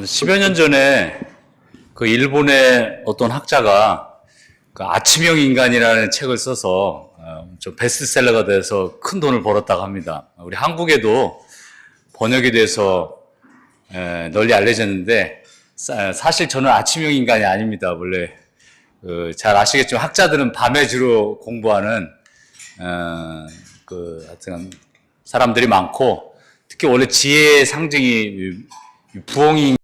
10여 년 전에 그 일본의 어떤 학자가 그 아침형 인간이라는 책을 써서 좀 베스트셀러가 돼서 큰 돈을 벌었다고 합니다. 우리 한국에도 번역이 돼서 널리 알려졌는데 사실 저는 아침형 인간이 아닙니다. 원래 잘 아시겠지만 학자들은 밤에 주로 공부하는 하여튼 사람들이 많고, 특히 원래 지혜의 상징이 부엉이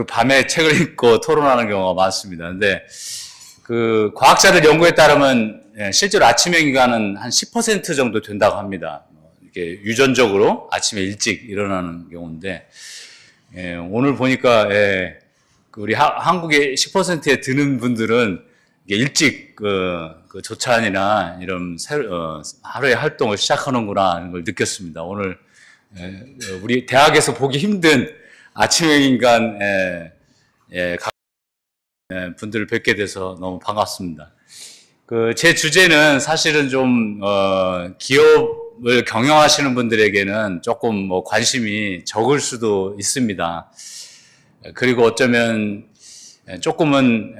밤에 책을 읽고 토론하는 경우가 많습니다. 근데 그 과학자들 연구에 따르면 실제로 아침형 인간은 한 10% 정도 된다고 합니다. 이게 유전적으로 아침에 일찍 일어나는 경우인데, 오늘 보니까 우리 한국의 10%에 드는 분들은 일찍 그 조찬이나 이런 하루의 활동을 시작하는구나 하는 걸 느꼈습니다. 오늘 우리 대학에서 보기 힘든 아침형 인간 분들을 뵙게 돼서 너무 반갑습니다. 제 주제는 사실은 좀 기업을 경영하시는 분들에게는 조금 뭐 관심이 적을 수도 있습니다. 그리고 어쩌면 조금은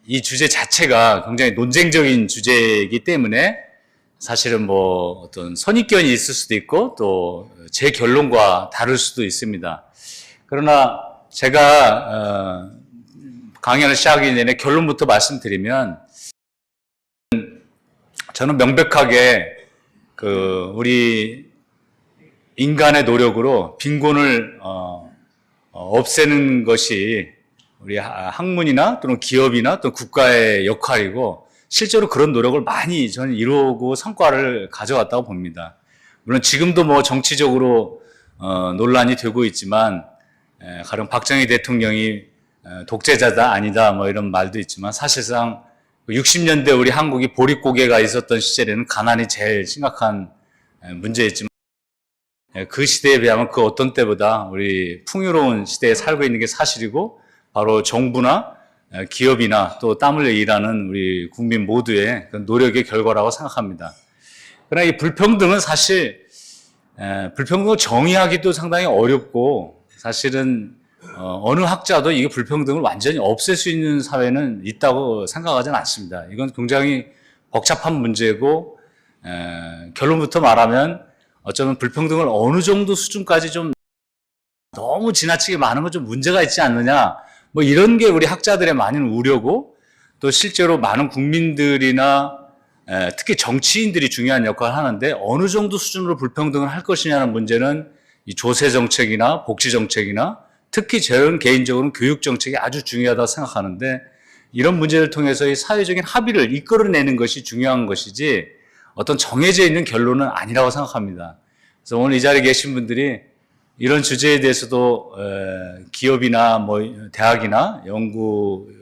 이 주제 자체가 굉장히 논쟁적인 주제이기 때문에 사실은 뭐 어떤 선입견이 있을 수도 있고 또 제 결론과 다를 수도 있습니다. 그러나 제가 강연을 시작하기 전에 결론부터 말씀드리면, 저는 명백하게 우리 인간의 노력으로 빈곤을 없애는 것이 우리 학문이나 또는 기업이나 또 국가의 역할이고, 실제로 그런 노력을 많이 저는 이루고 성과를 가져왔다고 봅니다. 물론 지금도 뭐 정치적으로 논란이 되고 있지만, 가령 박정희 대통령이 독재자다 아니다 뭐 이런 말도 있지만, 사실상 60년대 우리 한국이 보릿고개가 있었던 시절에는 가난이 제일 심각한 문제였지만, 그 시대에 비하면 그 어떤 때보다 우리 풍요로운 시대에 살고 있는 게 사실이고, 바로 정부나 기업이나 또 땀 흘려 일하는 우리 국민 모두의 그 노력의 결과라고 생각합니다. 그러나 이 불평등은 사실 불평등을 정의하기도 상당히 어렵고, 사실은 어느 학자도 이게 불평등을 완전히 없앨 수 있는 사회는 있다고 생각하지는 않습니다. 이건 굉장히 복잡한 문제고, 결론부터 말하면 어쩌면 불평등을 어느 정도 수준까지 좀 너무 지나치게 많은 건 좀 문제가 있지 않느냐, 뭐 이런 게 우리 학자들의 많은 우려고, 또 실제로 많은 국민들이나 특히 정치인들이 중요한 역할을 하는데, 어느 정도 수준으로 불평등을 할 것이냐는 문제는 이 조세 정책이나 복지 정책이나 특히 저는 개인적으로는 교육 정책이 아주 중요하다고 생각하는데, 이런 문제를 통해서 이 사회적인 합의를 이끌어내는 것이 중요한 것이지 어떤 정해져 있는 결론은 아니라고 생각합니다. 그래서 오늘 이 자리에 계신 분들이 이런 주제에 대해서도 기업이나 뭐 대학이나 연구지만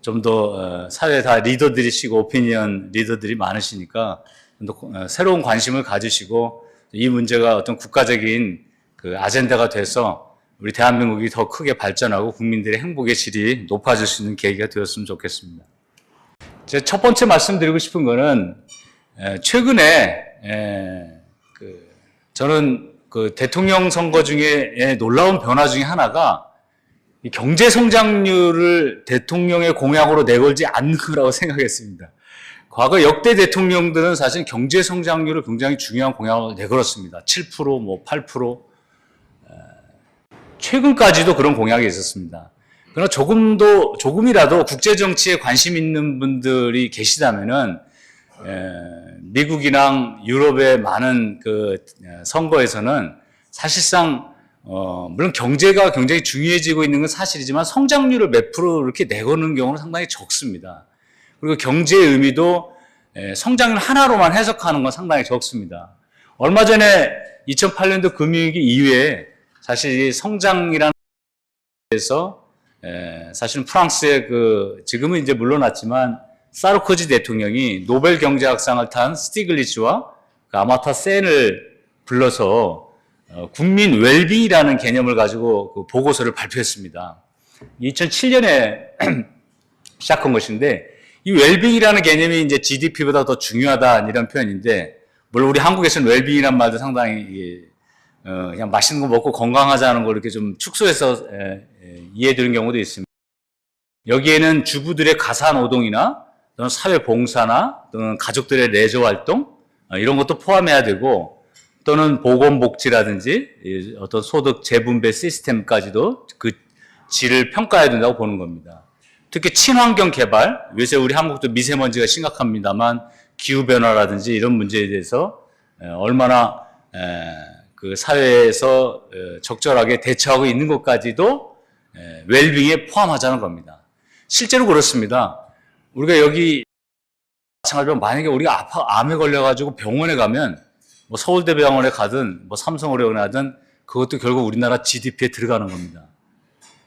좀 더 사회에 다 리더들이시고 오피니언 리더들이 많으시니까 좀 더 새로운 관심을 가지시고, 이 문제가 어떤 국가적인 그 아젠다가 돼서 우리 대한민국이 더 크게 발전하고 국민들의 행복의 질이 높아질 수 있는 계기가 되었으면 좋겠습니다. 제 첫 번째 말씀드리고 싶은 거는, 최근에 저는 그 대통령 선거 중에 놀라운 변화 중에 하나가 이 경제 성장률을 대통령의 공약으로 내걸지 않는 거라고 생각했습니다. 과거 역대 대통령들은 사실 경제 성장률을 굉장히 중요한 공약으로 내걸었습니다. 7%, 뭐 8%. 최근까지도 그런 공약이 있었습니다. 그러나 조금이라도 국제 정치에 관심 있는 분들이 계시다면은, 미국이랑 유럽의 많은 그 선거에서는 사실상 물론 경제가 굉장히 중요해지고 있는 건 사실이지만 성장률을 몇 프로 이렇게 내거는 경우는 상당히 적습니다. 그리고 경제의 의미도 성장률 하나로만 해석하는 건 상당히 적습니다. 얼마 전에 2008년도 금융위기 이후에 사실 이 성장이라는 데서 사실은 프랑스의 지금은 이제 물러났지만 사르코지 대통령이 노벨 경제학상을 탄 스티글리츠와 아마타 센을 불러서 국민 웰빙이라는 개념을 가지고 그 보고서를 발표했습니다. 2007년에 시작한 것인데, 이 웰빙이라는 개념이 이제 GDP보다 더 중요하다 이런 표현인데, 물론 우리 한국에서는 웰빙이란 말도 상당히 그냥 맛있는 거 먹고 건강하자는 걸 이렇게 좀 축소해서 이해해 드리는 경우도 있습니다. 여기에는 주부들의 가사 노동이나 또는 사회 봉사나 또는 가족들의 레저 활동 이런 것도 포함해야 되고, 또는 보건복지라든지 어떤 소득 재분배 시스템까지도 그 질을 평가해야 된다고 보는 겁니다. 특히 친환경 개발, 요새 우리 한국도 미세먼지가 심각합니다만 기후변화라든지 이런 문제에 대해서 얼마나 그 사회에서 적절하게 대처하고 있는 것까지도 웰빙에 포함하자는 겁니다. 실제로 그렇습니다. 우리가 여기 마찬가지로 만약에 우리가 암에 걸려가지고 병원에 가면 뭐 서울대병원에 가든 뭐 삼성의료원에 가든 그것도 결국 우리나라 GDP에 들어가는 겁니다.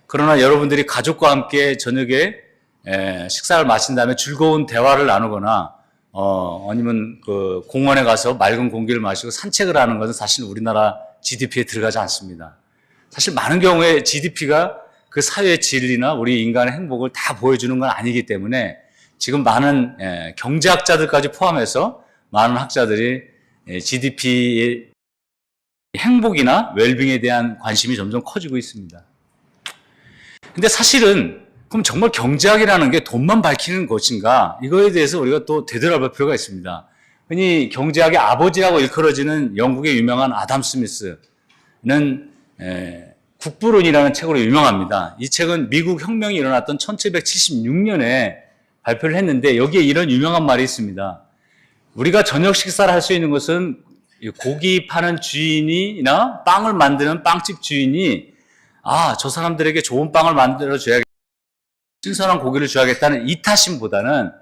그러나 여러분들이 가족과 함께 저녁에 식사를 마친 다음에 즐거운 대화를 나누거나 아니면 그 공원에 가서 맑은 공기를 마시고 산책을 하는 것은 사실 우리나라 GDP에 들어가지 않습니다. 사실 많은 경우에 GDP가 그 사회의 질이나 우리 인간의 행복을 다 보여주는 건 아니기 때문에 지금 많은 경제학자들까지 포함해서 많은 학자들이 GDP의 행복이나 웰빙에 대한 관심이 점점 커지고 있습니다. 근데 사실은 그럼 정말 경제학이라는 게 돈만 밝히는 것인가? 이거에 대해서 우리가 또 되돌아볼 필요가 있습니다. 흔히 경제학의 아버지라고 일컬어지는 영국의 유명한 아담 스미스는 국부론이라는 책으로 유명합니다. 이 책은 미국 혁명이 일어났던 1776년에 발표를 했는데 여기에 이런 유명한 말이 있습니다. 우리가 저녁 식사를 할 수 있는 것은 고기 파는 주인이나 빵을 만드는 빵집 주인이 저 사람들에게 좋은 빵을 만들어 줘야겠다, 신선한 고기를 줘야겠다는 이타심보다는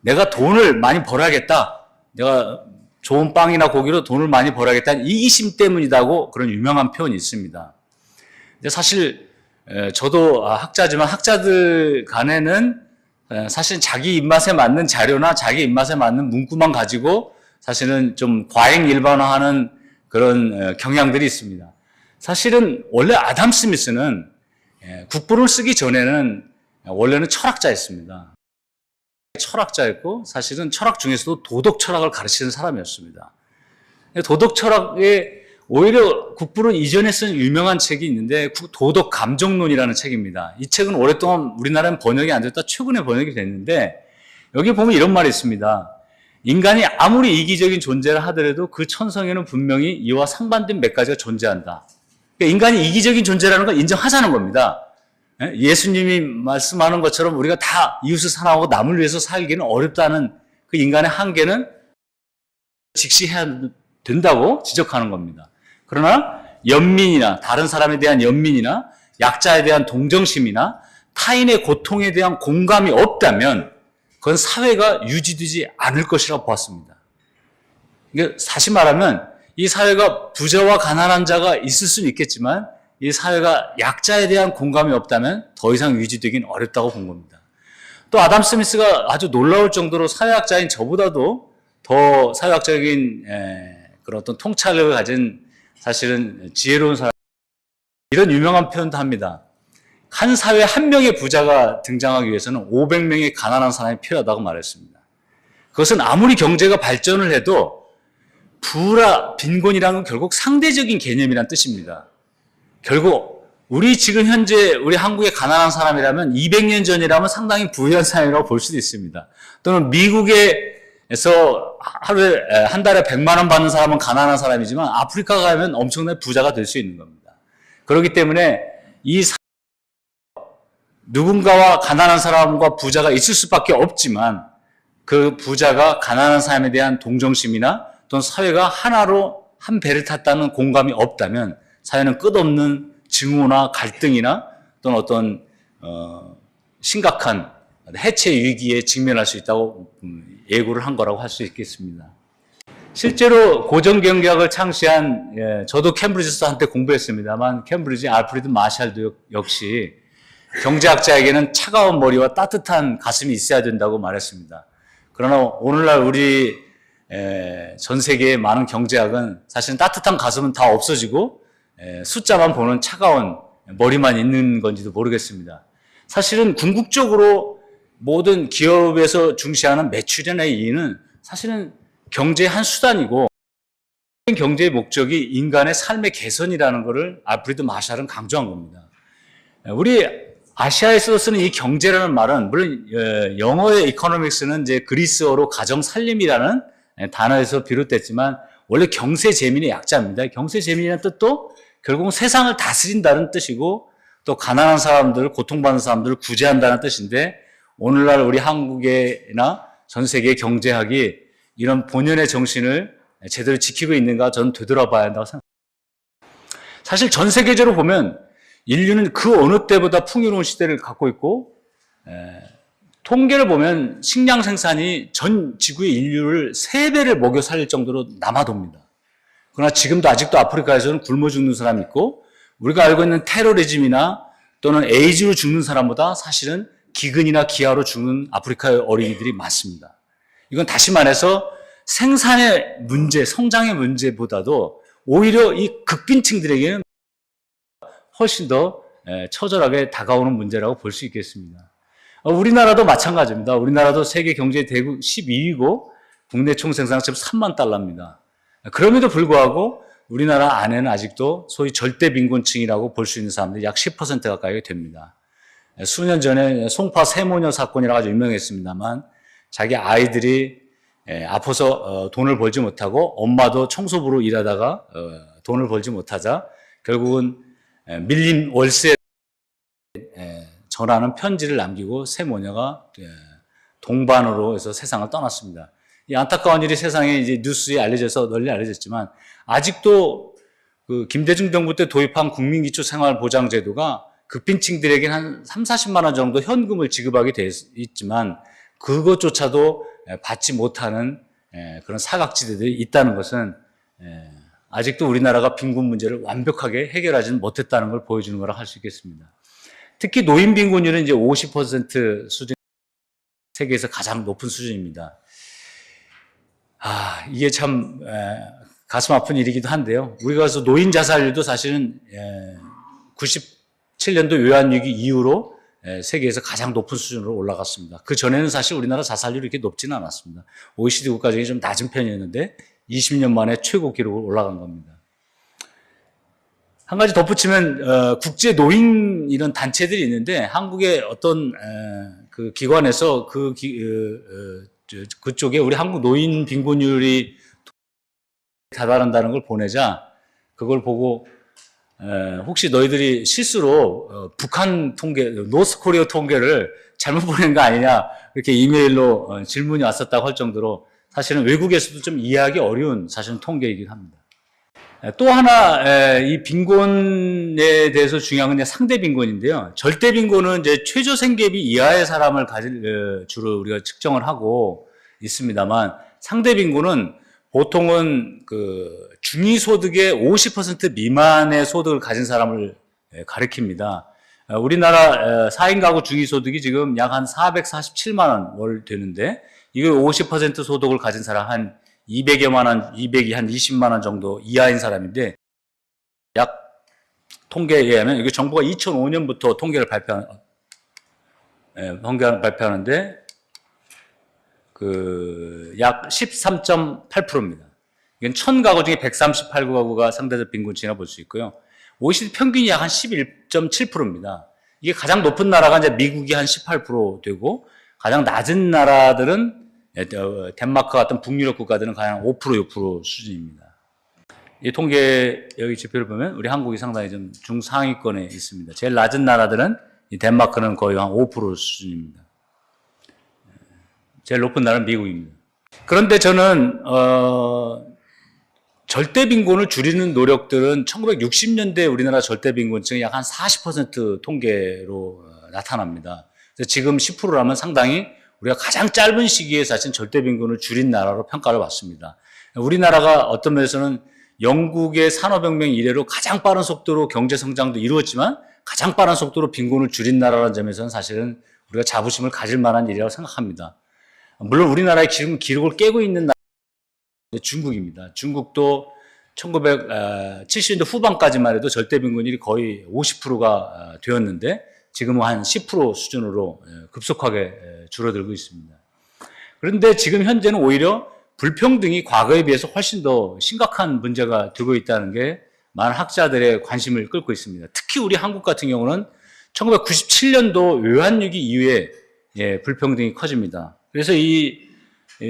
내가 돈을 많이 벌어야겠다, 내가 좋은 빵이나 고기로 돈을 많이 벌어야겠다는 이기심 때문이라고 그런 유명한 표현이 있습니다. 근데 사실 저도 학자지만 학자들 간에는 사실 자기 입맛에 맞는 자료나 자기 입맛에 맞는 문구만 가지고 사실은 좀 과잉 일반화하는 그런 경향들이 있습니다. 사실은 원래 아담 스미스는 국부를 쓰기 전에는 원래는 철학자였습니다. 철학자였고 사실은 철학 중에서도 도덕 철학을 가르치는 사람이었습니다. 도덕 철학에 오히려 국부론 이전에 쓴 유명한 책이 있는데 도덕 감정론이라는 책입니다. 이 책은 오랫동안 우리나라는 번역이 안 됐다 최근에 번역이 됐는데 여기 보면 이런 말이 있습니다. 인간이 아무리 이기적인 존재를 하더라도 그 천성에는 분명히 이와 상반된 몇 가지가 존재한다. 그러니까 인간이 이기적인 존재라는 걸 인정하자는 겁니다. 예수님이 말씀하는 것처럼 우리가 다 이웃을 사랑하고 남을 위해서 살기는 어렵다는 그 인간의 한계는 직시해야 된다고 지적하는 겁니다. 그러나 연민이나 다른 사람에 대한 연민이나 약자에 대한 동정심이나 타인의 고통에 대한 공감이 없다면 그건 사회가 유지되지 않을 것이라고 보았습니다. 그러니까 사실 말하면 이 사회가 부자와 가난한 자가 있을 수는 있겠지만 이 사회가 약자에 대한 공감이 없다면 더 이상 유지되기는 어렵다고 본 겁니다. 또 아담 스미스가 아주 놀라울 정도로 사회학자인 저보다도 더 사회학적인 그런 어떤 통찰력을 가진 사실은 지혜로운 사람, 이런 유명한 표현도 합니다. 한 사회에 한 명의 부자가 등장하기 위해서는 500명의 가난한 사람이 필요하다고 말했습니다. 그것은 아무리 경제가 발전을 해도 부라 빈곤이라는 건 결국 상대적인 개념이란 뜻입니다. 결국 우리 지금 현재 우리 한국의 가난한 사람이라면 200년 전이라면 상당히 부유한 사람이라고 볼 수도 있습니다. 또는 미국에서 하루에 한 달에 100만 원 받는 사람은 가난한 사람이지만 아프리카 가면 엄청난 부자가 될 수 있는 겁니다. 그렇기 때문에 누군가와 가난한 사람과 부자가 있을 수밖에 없지만 그 부자가 가난한 사람에 대한 동정심이나 또는 사회가 하나로 한 배를 탔다는 공감이 없다면 사회는 끝없는 증오나 갈등이나 또는 어떤 심각한 해체 위기에 직면할 수 있다고 예고를 한 거라고 할 수 있겠습니다. 실제로 고정경제학을 창시한 저도 캠브리지에서 한때 공부했습니다만 캠브리지 알프레드 마샬도 역시 경제학자에게는 차가운 머리와 따뜻한 가슴이 있어야 된다고 말했습니다. 그러나 오늘날 우리 전 세계의 많은 경제학은 사실은 따뜻한 가슴은 다 없어지고 숫자만 보는 차가운 머리만 있는 건지도 모르겠습니다. 사실은 궁극적으로 모든 기업에서 중시하는 매출이나 이익은 사실은 경제의 한 수단이고 경제의 목적이 인간의 삶의 개선이라는 것을 알프레드 마샬은 강조한 겁니다. 우리 아시아에서 쓰는 이 경제라는 말은 물론 영어의 economics는 이제 그리스어로 가정 살림이라는 단어에서 비롯됐지만 원래 경세재민의 약자입니다. 경세재민이라는 뜻도 결국은 세상을 다스린다는 뜻이고 또 가난한 사람들, 고통받는 사람들을 구제한다는 뜻인데 오늘날 우리 한국이나 전 세계 경제학이 이런 본연의 정신을 제대로 지키고 있는가 저는 되돌아봐야 한다고 생각합니다. 사실 전 세계적으로 보면 인류는 그 어느 때보다 풍요로운 시대를 갖고 있고 통계를 보면 식량 생산이 전 지구의 인류를 3배를 먹여 살릴 정도로 남아돕니다. 그러나 지금도 아직도 아프리카에서는 굶어 죽는 사람이 있고 우리가 알고 있는 테러리즘이나 또는 에이즈로 죽는 사람보다 사실은 기근이나 기아로 죽는 아프리카의 어린이들이 많습니다. 이건 다시 말해서 생산의 문제, 성장의 문제보다도 오히려 이 극빈층들에게는 훨씬 더 처절하게 다가오는 문제라고 볼 수 있겠습니다. 우리나라도 마찬가지입니다. 우리나라도 세계 경제 대국 12위고 국내 총생産지금 3만 달러입니다. 그럼에도 불구하고 우리나라 안에는 아직도 소위 절대 빈곤층이라고 볼 수 있는 사람들이 약 10% 가까이 됩니다. 수년 전에 송파 세모녀 사건이라고 아주 유명했습니다만 자기 아이들이 아파서 돈을 벌지 못하고 엄마도 청소부로 일하다가 돈을 벌지 못하자 결국은 밀린 월세에 전하는 편지를 남기고 세모녀가 동반으로 해서 세상을 떠났습니다. 이 안타까운 일이 세상에 이제 뉴스에 알려져서 널리 알려졌지만 아직도 그 김대중 정부 때 도입한 국민기초생활보장제도가 극빈층들에게는 한 30-40만 원 정도 현금을 지급하게 돼 있지만 그것조차도 받지 못하는 그런 사각지대들이 있다는 것은 아직도 우리나라가 빈곤 문제를 완벽하게 해결하지는 못했다는 걸 보여주는 거라 할 수 있겠습니다. 특히 노인 빈곤율은 이제 50% 수준, 세계에서 가장 높은 수준입니다. 이게 참 가슴 아픈 일이기도 한데요. 우리가 그래서 노인 자살률도 사실은 97년도 외환위기 이후로 세계에서 가장 높은 수준으로 올라갔습니다. 그 전에는 사실 우리나라 자살률이 이렇게 높지는 않았습니다. OECD 국가 중에 좀 낮은 편이었는데 20년 만에 최고 기록으로 올라간 겁니다. 한 가지 덧붙이면 국제 노인 이런 단체들이 있는데 한국의 어떤 그 기관에서 그쪽에 우리 한국 노인 빈곤율이 다다른다는 걸 보내자 그걸 보고 혹시 너희들이 실수로 북한 통계, 노스코리아 통계를 잘못 보낸 거 아니냐 이렇게 이메일로 질문이 왔었다고 할 정도로 사실은 외국에서도 좀 이해하기 어려운 사실은 통계이긴 합니다. 또 하나 이 빈곤에 대해서 중요한 건 상대 빈곤인데요. 절대 빈곤은 이제 최저 생계비 이하의 사람을 주로 우리가 측정을 하고 있습니다만 상대 빈곤은 보통은 그 중위소득의 50% 미만의 소득을 가진 사람을 가리킵니다. 우리나라 4인 가구 중위소득이 지금 약 한 447만 원 월 되는데 이거 50% 소득을 가진 사람 한 200여만 원, 200이 한 20만 원 정도 이하인 사람인데 약 통계에 의하면 이게 정부가 2005년부터 통계를 발표하는데 그 약 13.8%입니다. 이건 1000가구 중에 138가구가 상대적 빈곤층이라 볼 수 있고요. OECD 평균이 약 한 11.7%입니다. 이게 가장 높은 나라가 이제 미국이 한 18% 되고 가장 낮은 나라들은 덴마크 같은 북유럽 국가들은 가장 5%, 6% 수준입니다. 이 통계 여기 지표를 보면 우리 한국이 상당히 좀 중상위권에 있습니다. 제일 낮은 나라들은 이 덴마크는 거의 한 5% 수준입니다. 제일 높은 나라는 미국입니다. 그런데 저는 절대 빈곤을 줄이는 노력들은 1960년대 우리나라 절대 빈곤층이 약 한 40% 통계로 나타납니다. 그래서 지금 10%라면 상당히 우리가 가장 짧은 시기에 사실 절대 빈곤을 줄인 나라로 평가를 받습니다. 우리나라가 어떤 면에서는 영국의 산업혁명 이래로 가장 빠른 속도로 경제 성장도 이루었지만 가장 빠른 속도로 빈곤을 줄인 나라라는 점에서는 사실은 우리가 자부심을 가질 만한 일이라고 생각합니다. 물론 우리나라의 지금 기록을 깨고 있는 나라는 중국입니다. 중국도 1970년대 후반까지만 해도 절대 빈곤율이 거의 50%가 되었는데 지금은 한 10% 수준으로 급속하게 줄어들고 있습니다. 그런데 지금 현재는 오히려 불평등이 과거에 비해서 훨씬 더 심각한 문제가 되고 있다는 게 많은 학자들의 관심을 끌고 있습니다. 특히 우리 한국 같은 경우는 1997년도 외환위기 이후에 불평등이 커집니다. 그래서 이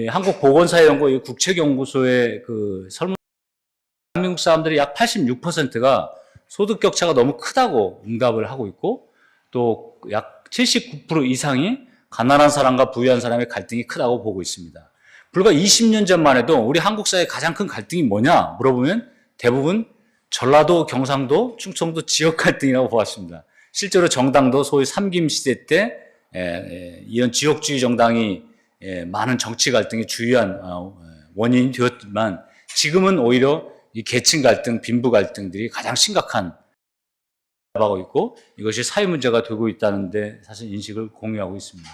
한국보건사회연구원 국책연구소의 그 설문, 대한민국 사람들이 약 86%가 소득 격차가 너무 크다고 응답을 하고 있고, 또 약 79% 이상이 가난한 사람과 부유한 사람의 갈등이 크다고 보고 있습니다. 불과 20년 전만 해도 우리 한국 사회의 가장 큰 갈등이 뭐냐 물어보면 대부분 전라도, 경상도, 충청도 지역 갈등이라고 보았습니다. 실제로 정당도 소위 삼김시대 때 이런 지역주의 정당이 많은 정치 갈등의 주요한 원인이 되었지만, 지금은 오히려 이 계층 갈등, 빈부 갈등들이 가장 심각한 하고 있고, 이것이 사회 문제가 되고 있다는데 사실 인식을 공유하고 있습니다.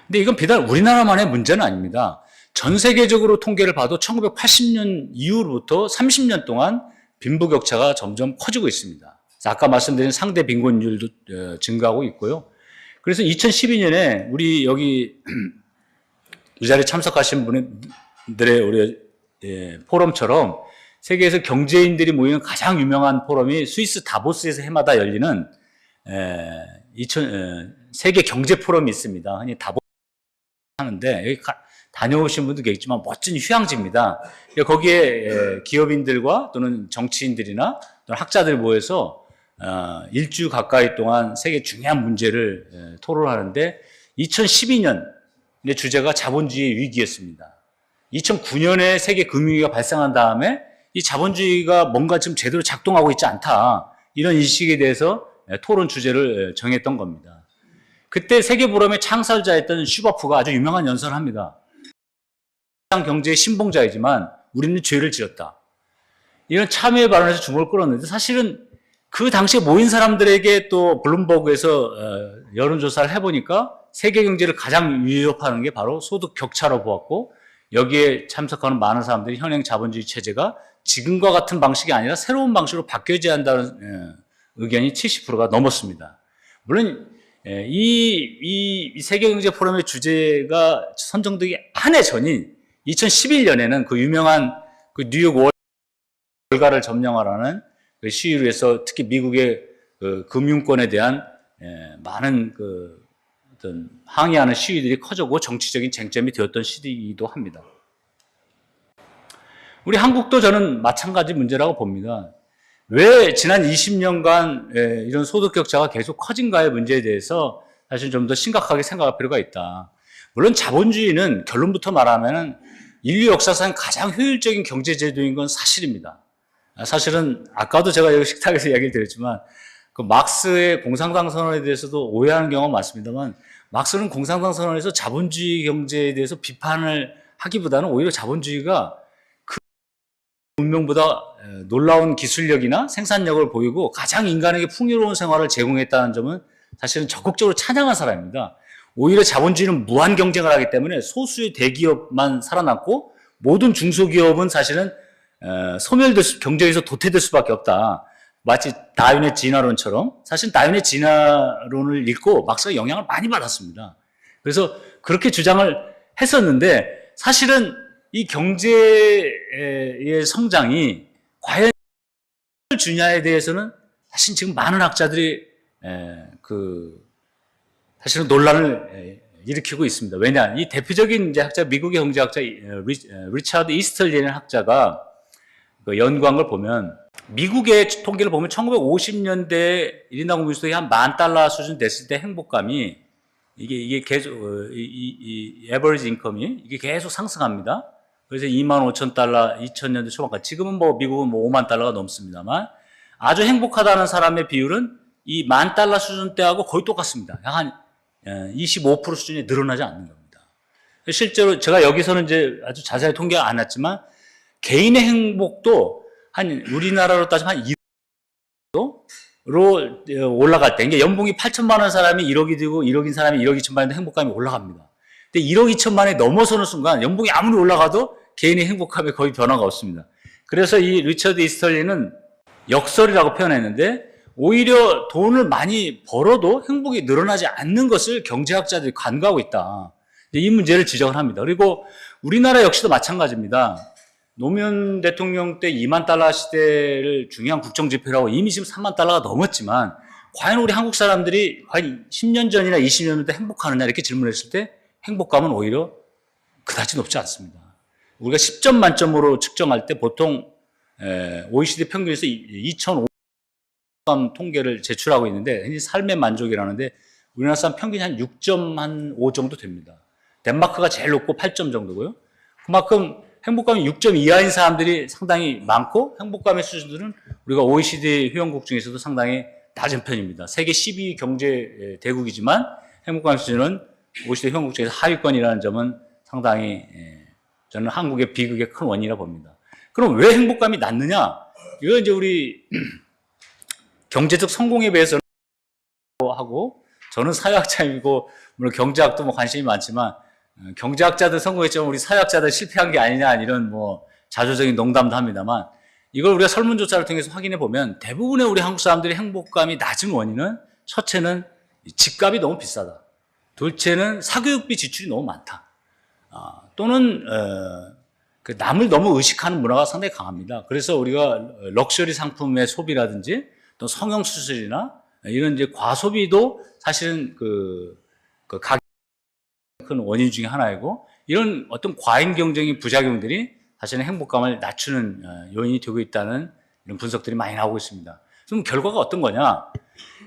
근데 이건 비단 우리나라만의 문제는 아닙니다. 전 세계적으로 통계를 봐도 1980년 이후로부터 30년 동안 빈부 격차가 점점 커지고 있습니다. 아까 말씀드린 상대 빈곤율도 증가하고 있고요. 그래서 2012년에 우리 여기 이 자리에 참석하신 분들의 우리 포럼처럼 세계에서 경제인들이 모이는 가장 유명한 포럼이 스위스 다보스에서 해마다 열리는 세계 경제 포럼이 있습니다. 흔히 다보스 하는데, 여기 다녀오신 분도 계시지만 멋진 휴양지입니다. 거기에 기업인들과 또는 정치인들이나 또는 학자들이 모여서 일주 가까이 동안 세계 중요한 문제를 토론하는데, 2012년 주제가 자본주의 위기였습니다. 2009년에 세계 금융위기가 발생한 다음에 이 자본주의가 뭔가 지금 제대로 작동하고 있지 않다, 이런 인식에 대해서 토론 주제를 정했던 겁니다. 그때 세계포럼의 창설자였던 슈버프가 아주 유명한 연설을 합니다. 세상 경제의 신봉자이지만 우리는 죄를 지었다. 이런 참여의 발언에서 주목을 끌었는데, 사실은 그 당시에 모인 사람들에게 또 블룸버그에서 여론조사를 해보니까 세계 경제를 가장 위협하는 게 바로 소득 격차로 보았고, 여기에 참석하는 많은 사람들이 현행 자본주의 체제가 지금과 같은 방식이 아니라 새로운 방식으로 바뀌어야 한다는 의견이 70%가 넘었습니다. 물론 이 세계경제 포럼의 주제가 선정되기 한 해 전인 2011년에는 그 유명한 그 뉴욕 월가를 점령하라는 그 시위로 해서 특히 미국의 그 금융권에 대한 많은 그 어떤 항의하는 시위들이 커졌고 정치적인 쟁점이 되었던 시기이기도 합니다. 우리 한국도 저는 마찬가지 문제라고 봅니다. 왜 지난 20년간 이런 소득 격차가 계속 커진가의 문제에 대해서 사실 좀 더 심각하게 생각할 필요가 있다. 물론 자본주의는 결론부터 말하면 인류 역사상 가장 효율적인 경제제도인 건 사실입니다. 사실은 아까도 제가 여기 식탁에서 이야기를 드렸지만, 그 막스의 공산당 선언에 대해서도 오해하는 경우가 많습니다만, 막스는 공산당 선언에서 자본주의 경제에 대해서 비판을 하기보다는 오히려 자본주의가 그 문명보다 놀라운 기술력이나 생산력을 보이고 가장 인간에게 풍요로운 생활을 제공했다는 점은 사실은 적극적으로 찬양한 사람입니다. 오히려 자본주의는 무한 경쟁을 하기 때문에 소수의 대기업만 살아남고 모든 중소기업은 사실은 경쟁에서 도태될 수밖에 없다. 마치 다윈의 진화론처럼, 사실 다윈의 진화론을 읽고 막스가 영향을 많이 받았습니다. 그래서 그렇게 주장을 했었는데, 사실은 이 경제의 성장이 과연 주냐에 대해서는 사실 지금 많은 학자들이 사실은 논란을 일으키고 있습니다. 왜냐, 이 대표적인 이제 학자, 미국의 경제학자 리차드 이스털리라는 학자가 그 연구한 걸 보면, 미국의 통계를 보면 1950년대 1인당 국민 소득이 한 $10,000 수준 됐을 때 행복감이 이게 계속 이 에버리지 인컴이 이게 계속 상승합니다. 그래서 $25,000 2000년대 초반까지, 지금은 뭐 미국은 뭐 $50,000가 넘습니다만, 아주 행복하다는 사람의 비율은 이 $10,000 수준 때하고 거의 똑같습니다. 약 한 25% 수준이 늘어나지 않는 겁니다. 실제로 제가 여기서는 이제 아주 자세히 통계가 안 났지만, 개인의 행복도 한 우리나라로 따지면 한 1억으로 올라갈 때, 그러니까 연봉이 8천만 원 사람이 1억이 되고 1억인 사람이 1억 2천만 원인데 행복감이 올라갑니다. 근데 1억 2천만에 넘어서는 순간 연봉이 아무리 올라가도 개인의 행복감에 거의 변화가 없습니다. 그래서 이 리처드 이스털리는 역설이라고 표현했는데, 오히려 돈을 많이 벌어도 행복이 늘어나지 않는 것을 경제학자들이 간과하고 있다. 이 문제를 지적을 합니다. 그리고 우리나라 역시도 마찬가지입니다. 노무현 대통령 때 2만 달러 시대를 중요한 국정지표라고 이미 지금 3만 달러가 넘었지만 과연 우리 한국 사람들이 과연 10년 전이나 20년 전때 행복하느냐 이렇게 질문했을 때 행복감은 오히려 그다지 높지 않습니다. 우리가 10점 만점으로 측정할 때 보통 OECD 평균에서 2,500점 통계를 제출하고 있는데 삶의 만족이라는데 우리나라 사람 평균이 한 6.5 정도 됩니다. 덴마크가 제일 높고 8점 정도고요. 그만큼 행복감이 6점 이하인 사람들이 상당히 많고 행복감의 수준들은 우리가 OECD 회원국 중에서도 상당히 낮은 편입니다. 세계 12위 경제 대국이지만 행복감 수준은 OECD 회원국 중에서 하위권이라는 점은 상당히 저는 한국의 비극의 큰 원인이라 봅니다. 그럼 왜 행복감이 낮느냐? 이거 이제 우리 경제적 성공에 비해서는 하고 저는 사회학자이고 물론 경제학도 뭐 관심이 많지만 경제학자들 성공했지만 우리 사회학자들 실패한 게 아니냐 이런 뭐 자조적인 농담도 합니다만 이걸 우리가 설문조사를 통해서 확인해 보면 대부분의 우리 한국 사람들이 행복감이 낮은 원인은 첫째는 집값이 너무 비싸다. 둘째는 사교육비 지출이 너무 많다. 또는 그 남을 너무 의식하는 문화가 상당히 강합니다. 그래서 우리가 럭셔리 상품의 소비라든지 또 성형수술이나 이런 이제 과소비도 사실은 그 가격 큰 원인 중에 하나이고 이런 어떤 과잉 경쟁의 부작용들이 사실은 행복감을 낮추는 요인이 되고 있다는 이런 분석들이 많이 나오고 있습니다. 그럼 결과가 어떤 거냐?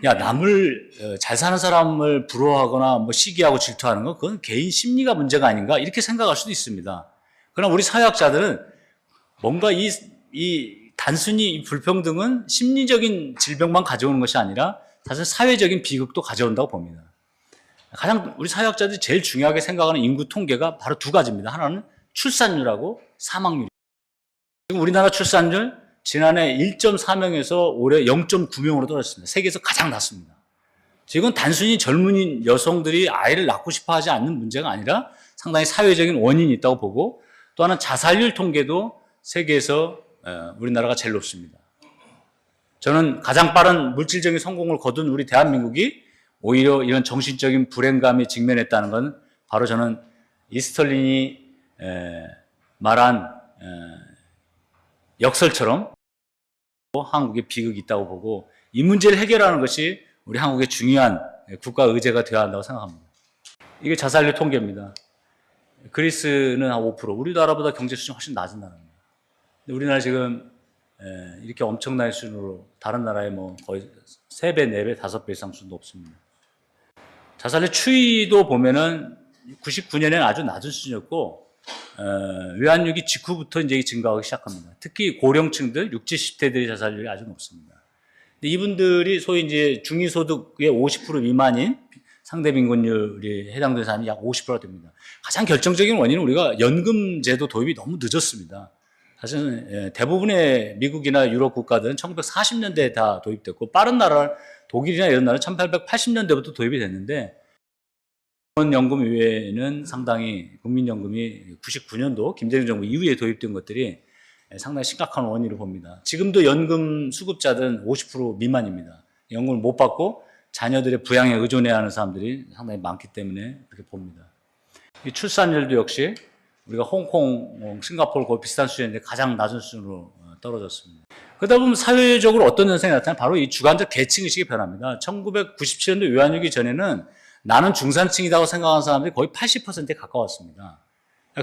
야, 남을 잘 사는 사람을 부러워하거나 뭐 시기하고 질투하는 거 그건 개인 심리가 문제가 아닌가 이렇게 생각할 수도 있습니다. 그러나 우리 사회학자들은 뭔가 이 단순히 이 불평등은 심리적인 질병만 가져오는 것이 아니라 사실 사회적인 비극도 가져온다고 봅니다. 가장 우리 사회학자들이 제일 중요하게 생각하는 인구 통계가 바로 두 가지입니다. 하나는 출산율하고 사망률. 지금 우리나라 출산율 지난해 1.4명에서 올해 0.9명으로 떨어졌습니다. 세계에서 가장 낮습니다. 지금 단순히 젊은 여성들이 아이를 낳고 싶어 하지 않는 문제가 아니라 상당히 사회적인 원인이 있다고 보고 또 하나는 자살률 통계도 세계에서 우리나라가 제일 높습니다. 저는 가장 빠른 물질적인 성공을 거둔 우리 대한민국이 오히려 이런 정신적인 불행감에 직면했다는 건 바로 저는 이스털린이 말한 역설처럼 한국에 비극이 있다고 보고 이 문제를 해결하는 것이 우리 한국의 중요한 국가 의제가 되어야 한다고 생각합니다. 이게 자살률 통계입니다. 그리스는 한 5%, 우리나라보다 경제 수준이 훨씬 낮은 나라입니다. 우리나라 지금 이렇게 엄청난 수준으로 다른 나라에 뭐 거의 3배, 4배, 5배 이상 수준도 없습니다. 자살률 추이도 보면은 99년에는 아주 낮은 수준이었고 외환위기 직후부터 이제 증가하기 시작합니다. 특히 고령층들, 60, 70대들의 자살률이 아주 높습니다. 근데 이분들이 소위 이제 중위소득의 50% 미만인 상대 빈곤율이 해당되는 사람이 약 50%가 됩니다. 가장 결정적인 원인은 우리가 연금제도 도입이 너무 늦었습니다. 사실은 대부분의 미국이나 유럽 국가들은 1940년대에 다 도입됐고 빠른 나라 독일이나 이런 나라는 1880년대부터 도입이 됐는데 연금 이외에는 상당히 국민연금이 99년도 김대중 정부 이후에 도입된 것들이 상당히 심각한 원인으로 봅니다. 지금도 연금 수급자들은 50% 미만입니다. 연금을 못 받고 자녀들의 부양에 의존해야 하는 사람들이 상당히 많기 때문에 그렇게 봅니다. 이 출산율도 역시 우리가 홍콩, 싱가포르 거의 비슷한 수준인데 가장 낮은 수준으로 떨어졌습니다. 그러다 보면 사회적으로 어떤 현상이 나타나냐? 바로 이 주관적 계층의식의 변화입니다. 1997년도 외환위기 전에는 나는 중산층이라고 생각하는 사람들이 거의 80%에 가까웠습니다.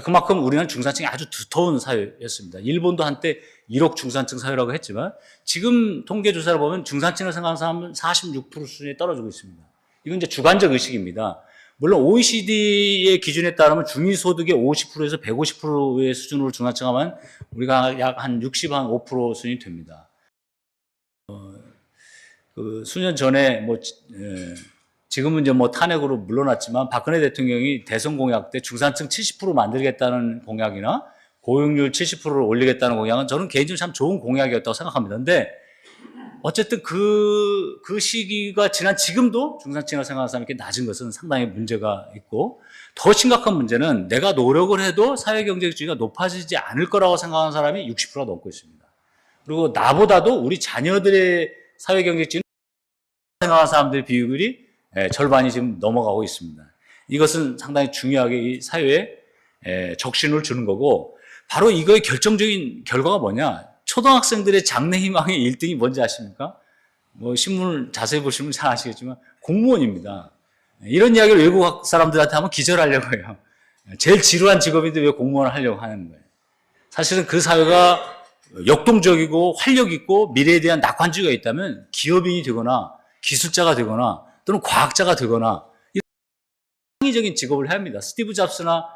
그만큼 우리는 중산층이 아주 두터운 사회였습니다. 일본도 한때 1억 중산층 사회라고 했지만 지금 통계조사를 보면 중산층을 생각하는 사람은 46% 수준에 떨어지고 있습니다. 이건 이제 주관적 의식입니다. 물론 OECD의 기준에 따르면 중위소득의 50%에서 150%의 수준으로 중산층 하면 우리가 약 한 60, 한 5% 수준이 됩니다. 수년 전에 지금은 이제 탄핵으로 물러났지만 박근혜 대통령이 대선 공약 때 중산층 70% 만들겠다는 공약이나 고용률 70%를 올리겠다는 공약은 저는 개인적으로 참 좋은 공약이었다고 생각합니다. 근데 어쨌든 그 시기가 지난 지금도 중산층이라고 생각하는 사람이 이렇게 낮은 것은 상당히 문제가 있고 더 심각한 문제는 내가 노력을 해도 사회경제주의가 높아지지 않을 거라고 생각하는 사람이 60%가 넘고 있습니다. 그리고 나보다도 우리 자녀들의 사회경제주의는 생각하는 사람들의 비율이 절반이 지금 넘어가고 있습니다. 이것은 상당히 중요하게 이 사회에 적신호를 주는 거고, 바로 이거의 결정적인 결과가 뭐냐? 초등학생들의 장래 희망의 1등이 뭔지 아십니까? 뭐 신문을 자세히 보시면 잘 아시겠지만 공무원입니다. 이런 이야기를 외국 사람들한테 하면 기절하려고 해요. 제일 지루한 직업인데 왜 공무원을 하려고 하는 거예요. 사실은 그 사회가 역동적이고 활력 있고 미래에 대한 낙관주의가 있다면 기업인이 되거나 기술자가 되거나 또는 과학자가 되거나 이런 창의적인 직업을 해야 합니다. 스티브 잡스나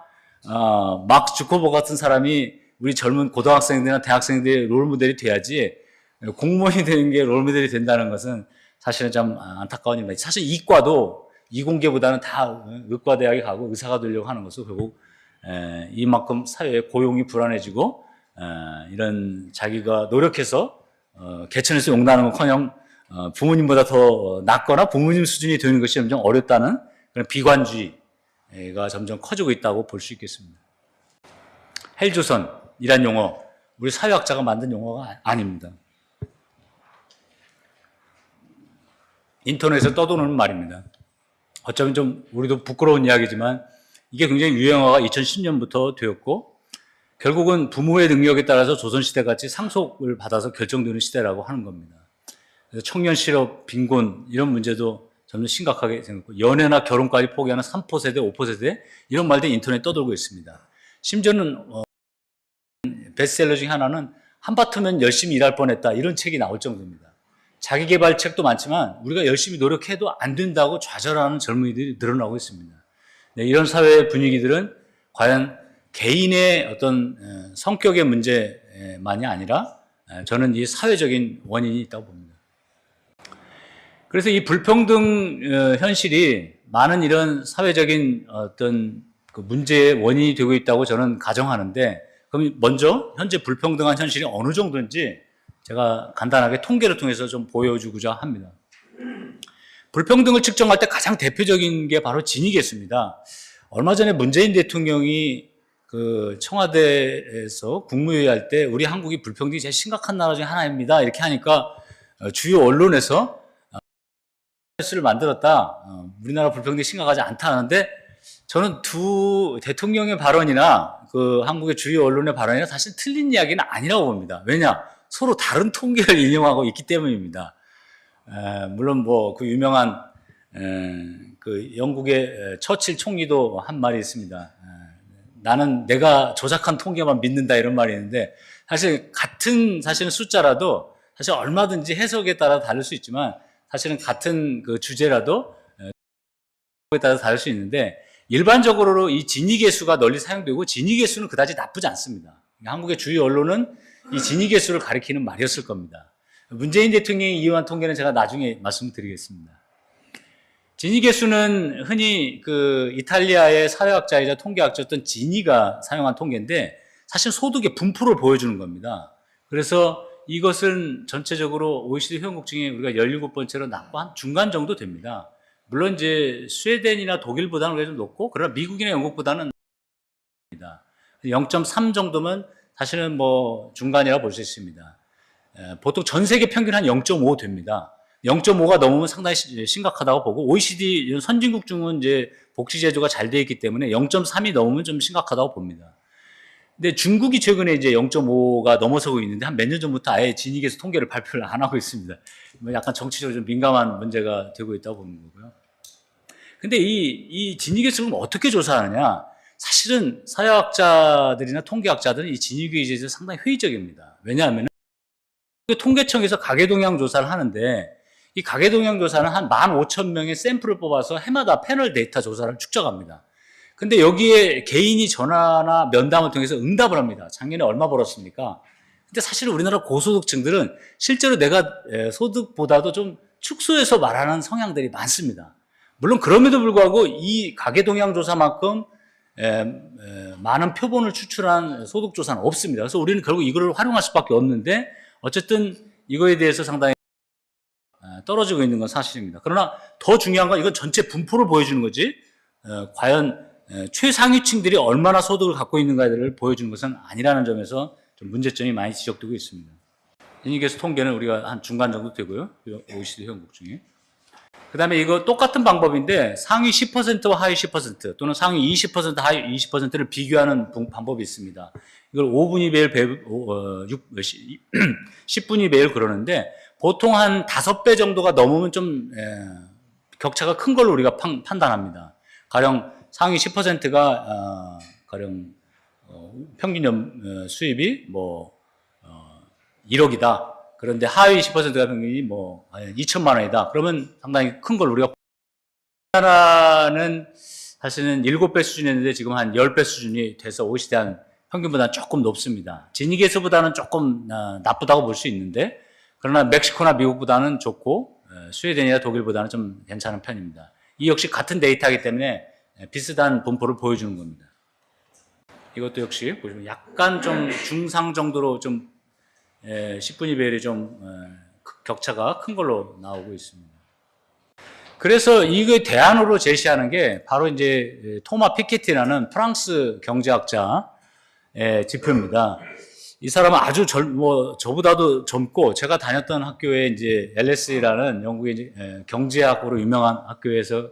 마크 주커버그 같은 사람이 우리 젊은 고등학생들이나 대학생들의 롤모델이 돼야지, 공무원이 되는 게 롤모델이 된다는 것은 사실은 좀 안타까운 일입니다. 사실 이과도 이공계보다는 다 의과대학에 가고 의사가 되려고 하는 것은 결국 이만큼 사회의 고용이 불안해지고 이런 자기가 노력해서 개천에서 용나는건커녕 부모님보다 더 낫거나 부모님 수준이 되는 것이 점점 어렵다는 그런 비관주의가 점점 커지고 있다고 볼 수 있겠습니다. 헬조선이란 용어, 우리 사회학자가 만든 용어가 아닙니다. 인터넷에 떠도는 말입니다. 어쩌면 좀 우리도 부끄러운 이야기지만 이게 굉장히 유행어가 2010년부터 되었고, 결국은 부모의 능력에 따라서 조선시대같이 상속을 받아서 결정되는 시대라고 하는 겁니다. 그래서 청년 실업, 빈곤 이런 문제도 점점 심각하게 생겼고, 연애나 결혼까지 포기하는 3포 세대, 5포 세대 이런 말들이 인터넷에 떠돌고 있습니다. 심지어는 베스트셀러 중에 하나는 한바트면 열심히 일할 뻔했다 이런 책이 나올 정도입니다. 자기계발 책도 많지만 우리가 열심히 노력해도 안 된다고 좌절하는 젊은이들이 늘어나고 있습니다. 네, 이런 사회 분위기들은 과연 개인의 어떤 성격의 문제만이 아니라 저는 이 사회적인 원인이 있다고 봅니다. 그래서 이 불평등 현실이 많은 이런 사회적인 어떤 그 문제의 원인이 되고 있다고 저는 가정하는데, 그럼 먼저 현재 불평등한 현실이 어느 정도인지 제가 간단하게 통계를 통해서 좀 보여주고자 합니다. 불평등을 측정할 때 가장 대표적인 게 바로 진위계수입니다. 얼마 전에 문재인 대통령이 그 청와대에서 국무회의할 때 우리 한국이 불평등이 제일 심각한 나라 중에 하나입니다 이렇게 하니까 주요 언론에서 뉴스를 만들었다, 우리나라 불평등이 심각하지 않다 하는데, 저는 두 대통령의 발언이나 그 한국의 주요 언론의 발언이나 사실 틀린 이야기는 아니라고 봅니다. 왜냐? 서로 다른 통계를 인용하고 있기 때문입니다. 물론 뭐 그 유명한 그 영국의 처칠 총리도 한 말이 있습니다. 나는 내가 조작한 통계만 믿는다 이런 말이 있는데, 사실 같은 사실은 숫자라도 사실 얼마든지 해석에 따라 다를 수 있지만 사실은 같은 그 주제라도 에 따라 다를 수 있는데, 일반적으로 이 진위계수가 널리 사용되고 진위계수는 그다지 나쁘지 않습니다. 한국의 주요 언론은 이 진위계수를 가리키는 말이었을 겁니다. 문재인 대통령이 이용한 통계는 제가 나중에 말씀드리겠습니다. 진위계수는 흔히 그 이탈리아의 사회학자이자 통계학자였던 지니가 사용한 통계인데, 사실 소득의 분포를 보여주는 겁니다. 그래서 이것은 전체적으로 OECD 회원국 중에 우리가 17번째로 낮고 한 중간 정도 됩니다. 물론 이제 스웨덴이나 독일보다는 좀 높고, 그러나 미국이나 영국보다는 0.3 정도면 사실은 뭐 중간이라고 볼 수 있습니다. 보통 전 세계 평균 한 0.5 됩니다. 0.5가 넘으면 상당히 심각하다고 보고, OECD 선진국 중은 이제 복지 제도가 잘 되어 있기 때문에 0.3이 넘으면 좀 심각하다고 봅니다. 근데 중국이 최근에 이제 0.5가 넘어서고 있는데, 한 몇 년 전부터 아예 진위계수 통계를 발표를 안 하고 있습니다. 약간 정치적으로 좀 민감한 문제가 되고 있다고 보는 거고요. 근데 이 진위계수를 어떻게 조사하느냐? 사실은 사회학자들이나 통계학자들은 이 진위계수에 대해서 상당히 회의적입니다. 왜냐하면 통계청에서 가계동향 조사를 하는데, 이 가계동향 조사는 한 15,000명의 샘플을 뽑아서 해마다 패널 데이터 조사를 축적합니다. 근데 여기에 개인이 전화나 면담을 통해서 응답을 합니다. 작년에 얼마 벌었습니까? 근데 사실 우리나라 고소득층들은 실제로 내가 소득보다도 좀 축소해서 말하는 성향들이 많습니다. 물론 그럼에도 불구하고 이 가계동향 조사만큼 많은 표본을 추출한 소득조사는 없습니다. 그래서 우리는 결국 이걸 활용할 수밖에 없는데, 어쨌든 이거에 대해서 상당히 떨어지고 있는 건 사실입니다. 그러나 더 중요한 건 이건 전체 분포를 보여주는 거지, 과연 최상위층들이 얼마나 소득을 갖고 있는가를 보여주는 것은 아니라는 점에서 좀 문제점이 많이 지적되고 있습니다. 진위계수 통계는 우리가 한 중간 정도 되고요, OECD 회원국 중에. 그다음에 이거 똑같은 방법인데 상위 10%와 하위 10% 또는 상위 20% 하위 20%를 비교하는 방법이 있습니다. 이걸 5분위 배열, 10분위 배열 그러는데 보통 한 5배 정도가 넘으면 좀 격차가 큰 걸로 우리가 판단합니다. 가령 상위 10%가 가령 평균 수입이 뭐 1억이다. 그런데 하위 10%가 평균이 뭐 2천만 원이다. 그러면 상당히 큰 걸 우리가 우리나라는 사실은 7배 수준이었는데 지금 한 10배 수준이 돼서 OECD한 평균보다는 조금 높습니다. 진위계수보다는 조금 나쁘다고 볼 수 있는데 그러나 멕시코나 미국보다는 좋고 스웨덴이나 독일보다는 좀 괜찮은 편입니다. 이 역시 같은 데이터이기 때문에 비슷한 분포를 보여주는 겁니다. 이것도 역시 보시면 약간 좀 중상 정도로 좀 10분위 배열이 좀 격차가 큰 걸로 나오고 있습니다. 그래서 이거 대안으로 제시하는 게 바로 이제 토마 피케티라는 프랑스 경제학자의 지표입니다. 이 사람은 아주 저보다도 젊고 제가 다녔던 학교에 이제 LSE라는 영국의 경제학으로 유명한 학교에서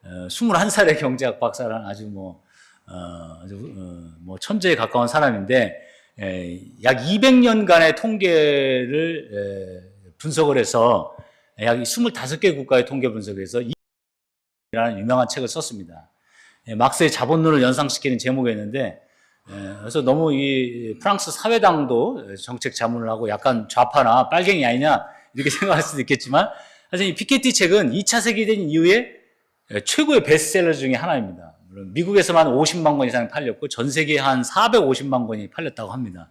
21살의 경제학 박사라는 아주 천재에 가까운 사람인데 약 200년간의 통계를 분석을 해서 약 25개 국가의 통계 분석을 해서 이라는 유명한 책을 썼습니다. 막스의 자본론을 연상시키는 제목이었는데 그래서 너무 이 프랑스 사회당도 정책 자문을 하고 약간 좌파나 빨갱이 아니냐 이렇게 생각할 수도 있겠지만 사실 이 피케티 책은 2차 세계대전 이후에 최고의 베스트셀러 중에 하나입니다. 물론 미국에서만 50만 권 이상 팔렸고 전 세계에 한 450만 권이 팔렸다고 합니다.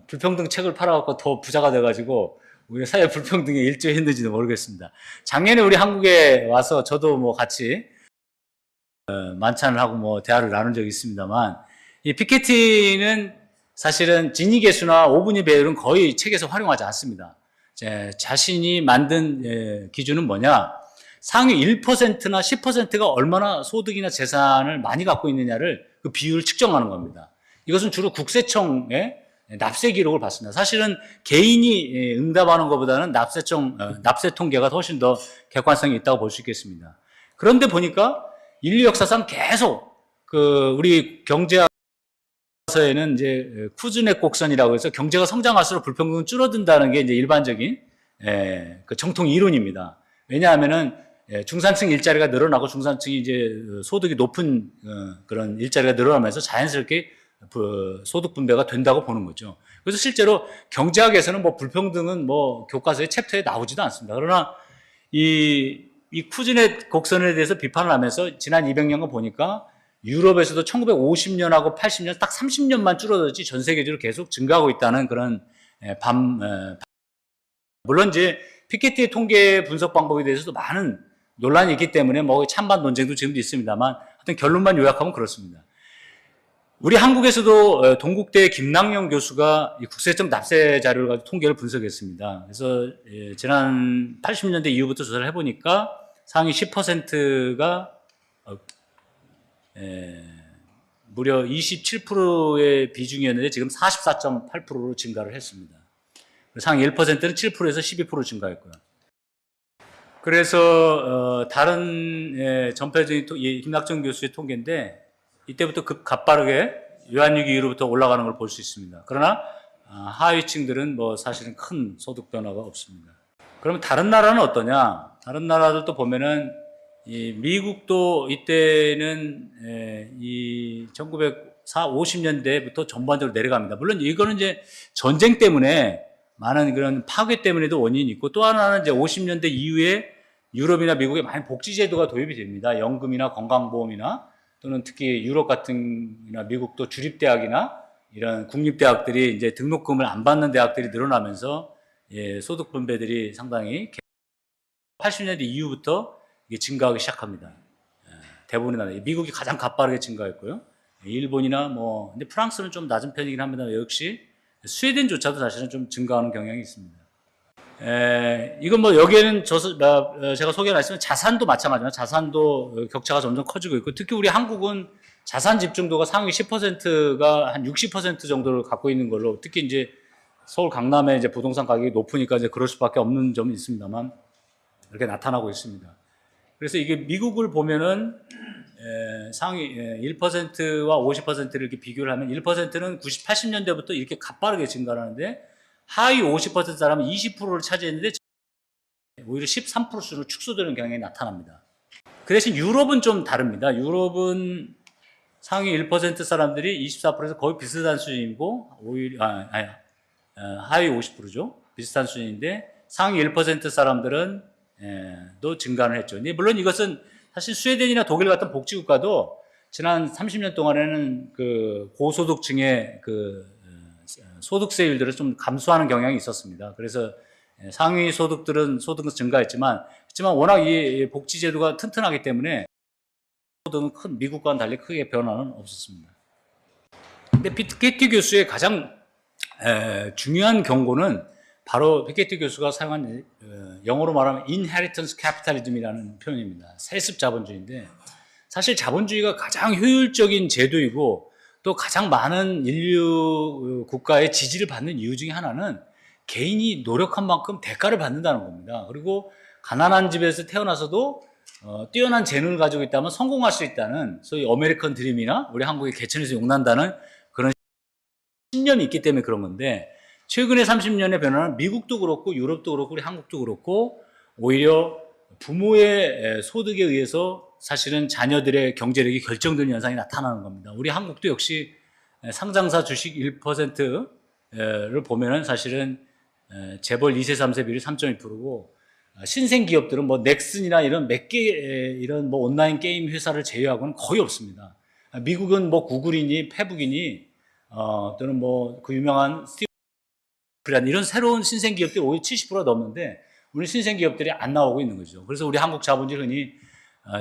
불평등 책을 팔아갖고 더 부자가 돼가지고 우리 사회 불평등에 일조했는지도 모르겠습니다. 작년에 우리 한국에 와서 저도 같이 만찬을 하고 대화를 나눈 적이 있습니다만 이 피케티는 사실은 진위계수나 5분위 배열은 거의 책에서 활용하지 않습니다. 자신이 만든 기준은 뭐냐? 상위 1%나 10%가 얼마나 소득이나 재산을 많이 갖고 있느냐를 그 비율을 측정하는 겁니다. 이것은 주로 국세청의 납세 기록을 봤습니다. 사실은 개인이 응답하는 것보다는 납세 통계가 훨씬 더 객관성이 있다고 볼 수 있겠습니다. 그런데 보니까 인류 역사상 계속 우리 경제학에는 이제 쿠즈넷 곡선이라고 해서 경제가 성장할수록 불평등은 줄어든다는 게 이제 일반적인 그 정통 이론입니다. 왜냐하면은 중산층 일자리가 늘어나고 중산층이 이제 소득이 높은 그런 일자리가 늘어나면서 자연스럽게 소득 분배가 된다고 보는 거죠. 그래서 실제로 경제학에서는 불평등은 교과서의 챕터에 나오지도 않습니다. 그러나 이 쿠즈넷 곡선에 대해서 비판을 하면서 지난 200년간 보니까 유럽에서도 1950년하고 80년 딱 30년만 줄어들었지 전 세계적으로 계속 증가하고 있다는 그런 물론 이제 피케티의 통계 분석 방법에 대해서도 많은 논란이 있기 때문에 찬반 논쟁도 지금도 있습니다만 하여튼 결론만 요약하면 그렇습니다. 우리 한국에서도 동국대 김남영 교수가 이 국세청 납세 자료를 가지고 통계를 분석했습니다. 그래서 지난 80년대 이후부터 조사를 해보니까 상위 10%가 무려 27%의 비중이었는데 지금 44.8%로 증가를 했습니다. 상위 1%는 7%에서 12% 증가했고요. 그래서 다른 전패적인 김낙정 교수의 통계인데 이때부터 가빠르게 외환위기 이후로부터 올라가는 걸 볼 수 있습니다. 그러나 하위층들은 사실은 큰 소득 변화가 없습니다. 그럼 다른 나라는 어떠냐? 다른 나라들도 보면은 미국도 이때는 이 1950년대부터 전반적으로 내려갑니다. 물론 이거는 이제 전쟁 때문에 많은 그런 파괴 때문에도 원인이 있고 또 하나는 이제 50년대 이후에 유럽이나 미국에 많은 복지제도가 도입이 됩니다. 연금이나 건강보험이나 또는 특히 유럽 같은이나 미국도 주립대학이나 이런 국립대학들이 이제 등록금을 안 받는 대학들이 늘어나면서 소득 분배들이 상당히 80년대 이후부터 이게 증가하기 시작합니다. 대부분의 나라, 미국이 가장 가파르게 증가했고요. 일본이나 근데 프랑스는 좀 낮은 편이긴 합니다. 역시 스웨덴조차도 사실은 좀 증가하는 경향이 있습니다. 이건 여기에는 제가 소개를 했지만 자산도 마찬가지입니다. 자산도 격차가 점점 커지고 있고 특히 우리 한국은 자산 집중도가 상위 10%가 한 60% 정도를 갖고 있는 걸로 특히 이제 서울 강남에 이제 부동산 가격이 높으니까 이제 그럴 수밖에 없는 점이 있습니다만 이렇게 나타나고 있습니다. 그래서 이게 미국을 보면은 상위 1%와 50%를 이렇게 비교를 하면 1%는 90, 80년대부터 이렇게 가파르게 증가를 하는데 하위 50% 사람은 20%를 차지했는데 오히려 13%로 축소되는 경향이 나타납니다. 그 대신 유럽은 좀 다릅니다. 유럽은 상위 1% 사람들이 24%에서 거의 비슷한 수준이고 오히려 하위 50%죠. 비슷한 수준인데 상위 1% 사람들은 또 증가를 했죠. 물론 이것은 사실 스웨덴이나 독일 같은 복지국가도 지난 30년 동안에는 그 고소득층의 그 소득세율들을 좀 감소하는 경향이 있었습니다. 그래서 상위 소득들은 소득은 증가했지만, 하지만 워낙 이 복지제도가 튼튼하기 때문에 소득은 큰 미국과는 달리 크게 변화는 없었습니다. 근데 피케티 교수의 가장 중요한 경고는 바로 피케티 교수가 사용한 영어로 말하면 inheritance capitalism이라는 표현입니다. 세습 자본주의인데 사실 자본주의가 가장 효율적인 제도이고 또 가장 많은 인류 국가의 지지를 받는 이유 중에 하나는 개인이 노력한 만큼 대가를 받는다는 겁니다. 그리고 가난한 집에서 태어나서도 뛰어난 재능을 가지고 있다면 성공할 수 있다는 소위 어메리칸 드림이나 우리 한국의 개천에서 용난다는 그런 신념이 있기 때문에 그런 건데 최근의 30년의 변화는 미국도 그렇고 유럽도 그렇고 우리 한국도 그렇고 오히려 부모의 소득에 의해서 사실은 자녀들의 경제력이 결정되는 현상이 나타나는 겁니다. 우리 한국도 역시 상장사 주식 1%를 보면은 사실은 재벌 2세, 3세 비율이 3.2%고 신생 기업들은 뭐 넥슨이나 이런 몇 개 이런 뭐 온라인 게임 회사를 제외하고는 거의 없습니다. 미국은 뭐 구글이니 페북이니 또는 뭐 그 유명한 스티브란 이런 새로운 신생 기업들이 오히려 70%가 넘는데 우리 신생 기업들이 안 나오고 있는 거죠. 그래서 우리 한국 자본주의 흔히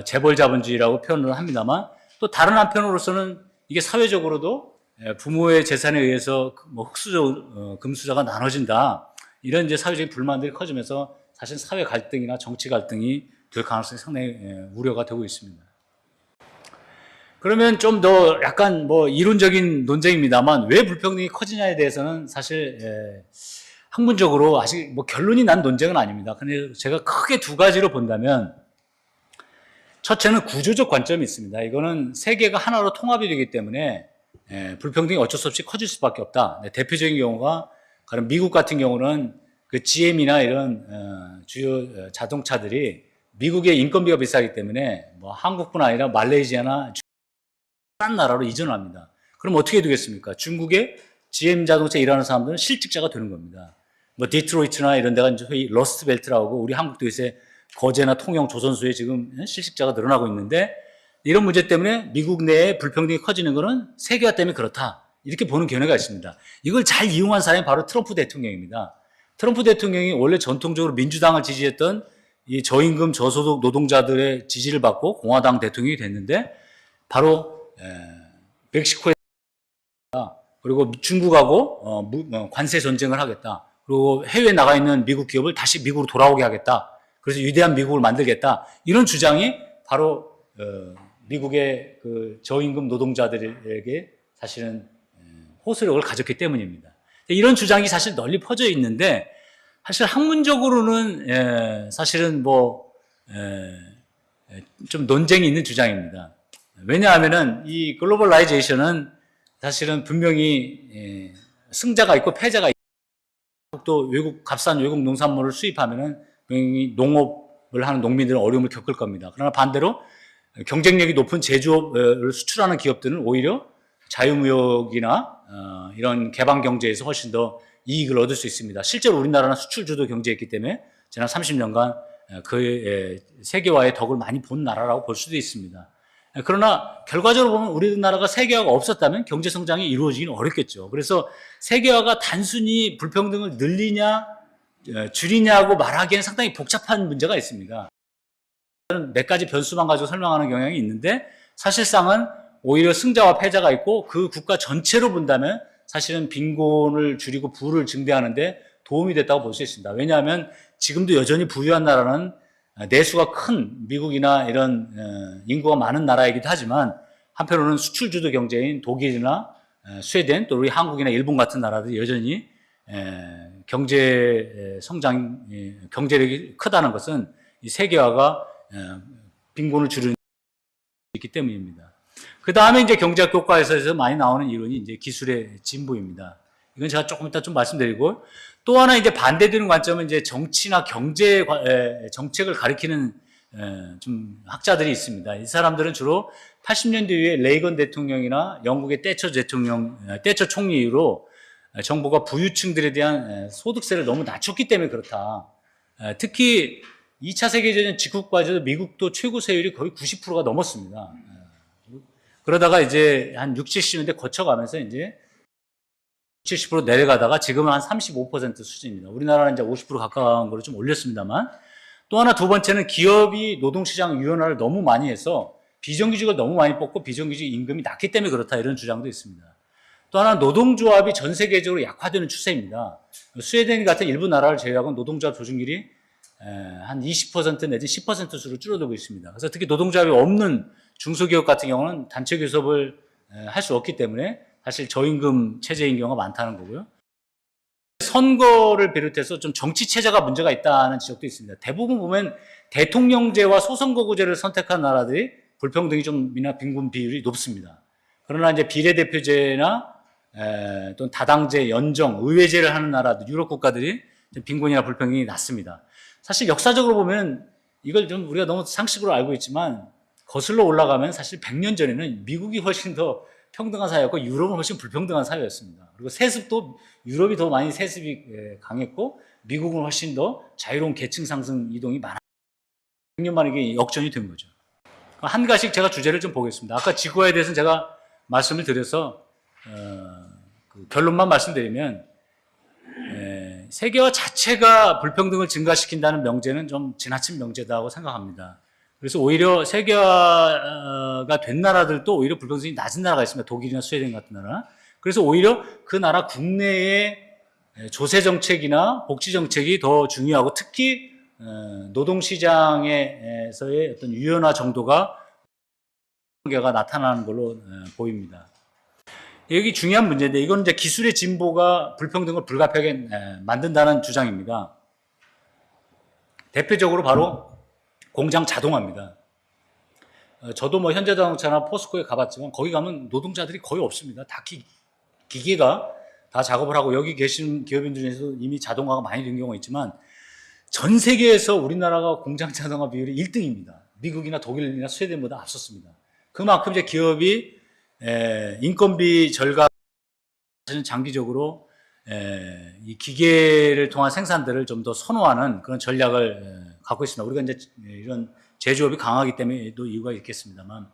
재벌 자본주의라고 표현을 합니다만 또 다른 한편으로서는 이게 사회적으로도 부모의 재산에 의해서 뭐 흑수저, 금수저가 나눠진다. 이런 이제 사회적인 불만들이 커지면서 사실 사회 갈등이나 정치 갈등이 될 가능성이 상당히 우려가 되고 있습니다. 그러면 좀 더 약간 뭐 이론적인 논쟁입니다만 왜 불평등이 커지냐에 대해서는 사실 학문적으로 아직 뭐 결론이 난 논쟁은 아닙니다. 근데 제가 크게 두 가지로 본다면 첫째는 구조적 관점이 있습니다. 이거는 세계가 하나로 통합이 되기 때문에 불평등이 어쩔 수 없이 커질 수밖에 없다. 대표적인 경우가 미국 같은 경우는 그 GM이나 이런 주요 자동차들이 미국의 인건비가 비싸기 때문에 뭐 한국뿐 아니라 말레이시아나 딴 나라로 이전을 합니다. 그럼 어떻게 되겠습니까? 중국의 GM 자동차 일하는 사람들은 실직자가 되는 겁니다. 뭐 디트로이트나 이런 데가 이제 러스트벨트라고 하고 우리 한국도 요새 거제나 통영, 조선소에 지금 실직자가 늘어나고 있는데 이런 문제 때문에 미국 내에 불평등이 커지는 것은 세계화 때문에 그렇다. 이렇게 보는 견해가 있습니다. 이걸 잘 이용한 사람이 바로 트럼프 대통령입니다. 트럼프 대통령이 원래 전통적으로 민주당을 지지했던 이 저임금 저소득 노동자들의 지지를 받고 공화당 대통령이 됐는데 바로 멕시코에 그리고 중국하고 관세 전쟁을 하겠다. 그리고 해외에 나가 있는 미국 기업을 다시 미국으로 돌아오게 하겠다. 그래서 위대한 미국을 만들겠다. 이런 주장이 바로 미국의 그 저임금 노동자들에게 사실은 호소력을 가졌기 때문입니다. 이런 주장이 사실 널리 퍼져 있는데 사실 학문적으로는 사실은 뭐 좀 논쟁이 있는 주장입니다. 왜냐하면은 이 글로벌라이제이션은 사실은 분명히 승자가 있고 패자가 있고 또 값싼 외국 농산물을 수입하면은 분명히 농업을 하는 농민들은 어려움을 겪을 겁니다. 그러나 반대로 경쟁력이 높은 제조업을 수출하는 기업들은 오히려 자유무역이나 이런 개방 경제에서 훨씬 더 이익을 얻을 수 있습니다. 실제로 우리나라는 수출 주도 경제였기 때문에 지난 30년간 그 세계화의 덕을 많이 본 나라라고 볼 수도 있습니다. 그러나 결과적으로 보면 우리나라가 세계화가 없었다면 경제 성장이 이루어지기는 어렵겠죠. 그래서 세계화가 단순히 불평등을 늘리냐 줄이냐고 말하기에는 상당히 복잡한 문제가 있습니다. 몇 가지 변수만 가지고 설명하는 경향이 있는데 사실상은 오히려 승자와 패자가 있고 그 국가 전체로 본다면 사실은 빈곤을 줄이고 부를 증대하는데 도움이 됐다고 볼 수 있습니다. 왜냐하면 지금도 여전히 부유한 나라는 내수가 큰 미국이나 이런 인구가 많은 나라이기도 하지만 한편으로는 수출 주도 경제인 독일이나 스웨덴 또 우리 한국이나 일본 같은 나라들이 여전히 경제 성장 경제력이 크다는 것은 이 세계화가 빈곤을 줄이는 있기 때문입니다. 그 다음에 이제 경제학 교과에서 많이 나오는 이론이 이제 기술의 진보입니다. 이건 제가 조금 이따 좀 말씀드리고, 또 하나 이제 반대되는 관점은 이제 정치나 경제 정책을 가리키는 좀 학자들이 있습니다. 이 사람들은 주로 80년대 이후에 레이건 대통령이나 영국의 때처 총리 이후로 정부가 부유층들에 대한 소득세를 너무 낮췄기 때문에 그렇다. 특히 2차 세계대전 직후까지도 미국도 최고 세율이 거의 90%가 넘었습니다. 그러다가 이제 한 60, 70년대 거쳐가면서 이제 70% 내려가다가 지금은 한 35% 수준입니다. 우리나라는 이제 50% 가까운 거를 좀 올렸습니다만, 또 하나 두 번째는 기업이 노동시장 유연화를 너무 많이 해서 비정규직을 너무 많이 뽑고 비정규직 임금이 낮기 때문에 그렇다, 이런 주장도 있습니다. 또 하나 노동조합이 전 세계적으로 약화되는 추세입니다. 스웨덴 같은 일부 나라를 제외하고 노동조합 조직률이 한 20% 내지 10%수로 줄어들고 있습니다. 그래서 특히 노동조합이 없는 중소기업 같은 경우는 단체 교섭을 할 수 없기 때문에 사실 저임금 체제인 경우가 많다는 거고요. 선거를 비롯해서 좀 정치 체제가 문제가 있다는 지적도 있습니다. 대부분 보면 대통령제와 소선거구제를 선택한 나라들이 불평등이 좀이나 빈곤 비율이 높습니다. 그러나 이제 비례대표제나 또는 다당제, 연정, 의회제를 하는 나라들, 유럽 국가들이 빈곤이나 불평등이 낮습니다. 사실 역사적으로 보면 이걸 좀 우리가 너무 상식으로 알고 있지만 거슬러 올라가면 사실 100년 전에는 미국이 훨씬 더 평등한 사회였고 유럽은 훨씬 불평등한 사회였습니다. 그리고 세습도 유럽이 더 많이 세습이 강했고 미국은 훨씬 더 자유로운 계층 상승 이동이 많았습니다. 100년 만에 이게 역전이 된 거죠. 한 가지씩 제가 주제를 좀 보겠습니다. 아까 지구화에 대해서는 제가 말씀을 드려서 그 결론만 말씀드리면 세계화 자체가 불평등을 증가시킨다는 명제는 좀 지나친 명제다고 생각합니다. 그래서 오히려 세계화가 된 나라들도 오히려 불평등이 낮은 나라가 있습니다. 독일이나 스웨덴 같은 나라. 그래서 오히려 그 나라 국내의 조세 정책이나 복지 정책이 더 중요하고 특히 노동시장에서의 어떤 유연화 정도가 한계가 나타나는 걸로 보입니다. 여기 중요한 문제인데 이건 이제 기술의 진보가 불평등을 불가피하게 만든다는 주장입니다. 대표적으로 바로 공장 자동화입니다. 저도 뭐 현대자동차나 포스코에 가봤지만 거기 가면 노동자들이 거의 없습니다. 다 기계가 다 작업을 하고 여기 계신 기업인들 중에서도 이미 자동화가 많이 된 경우가 있지만 전 세계에서 우리나라가 공장 자동화 비율이 1등입니다. 미국이나 독일이나 스웨덴보다 앞섰습니다. 그만큼 이제 기업이 인건비 절감을 장기적으로 이 기계를 통한 생산들을 좀 더 선호하는 그런 전략을 갖고 있습니다. 우리가 이제 이런 제조업이 강하기 때문에도 이유가 있겠습니다만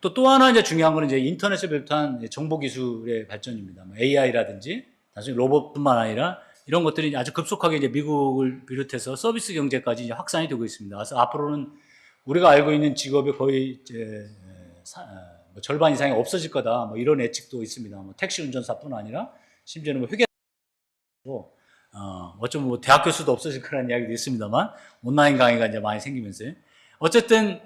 또 하나 이제 중요한 거는 이제 인터넷을 비롯한 정보 기술의 발전입니다. AI라든지 나중에 로봇뿐만 아니라 이런 것들이 아주 급속하게 이제 미국을 비롯해서 서비스 경제까지 이제 확산이 되고 있습니다. 그래서 앞으로는 우리가 알고 있는 직업이 거의 이제 뭐 절반 이상이 없어질 거다. 뭐 이런 예측도 있습니다. 뭐 택시 운전사뿐 아니라 심지어는 뭐 어쩌면 뭐 대학 교수도 없어질 거라는 이야기도 있습니다만 온라인 강의가 이제 많이 생기면서 어쨌든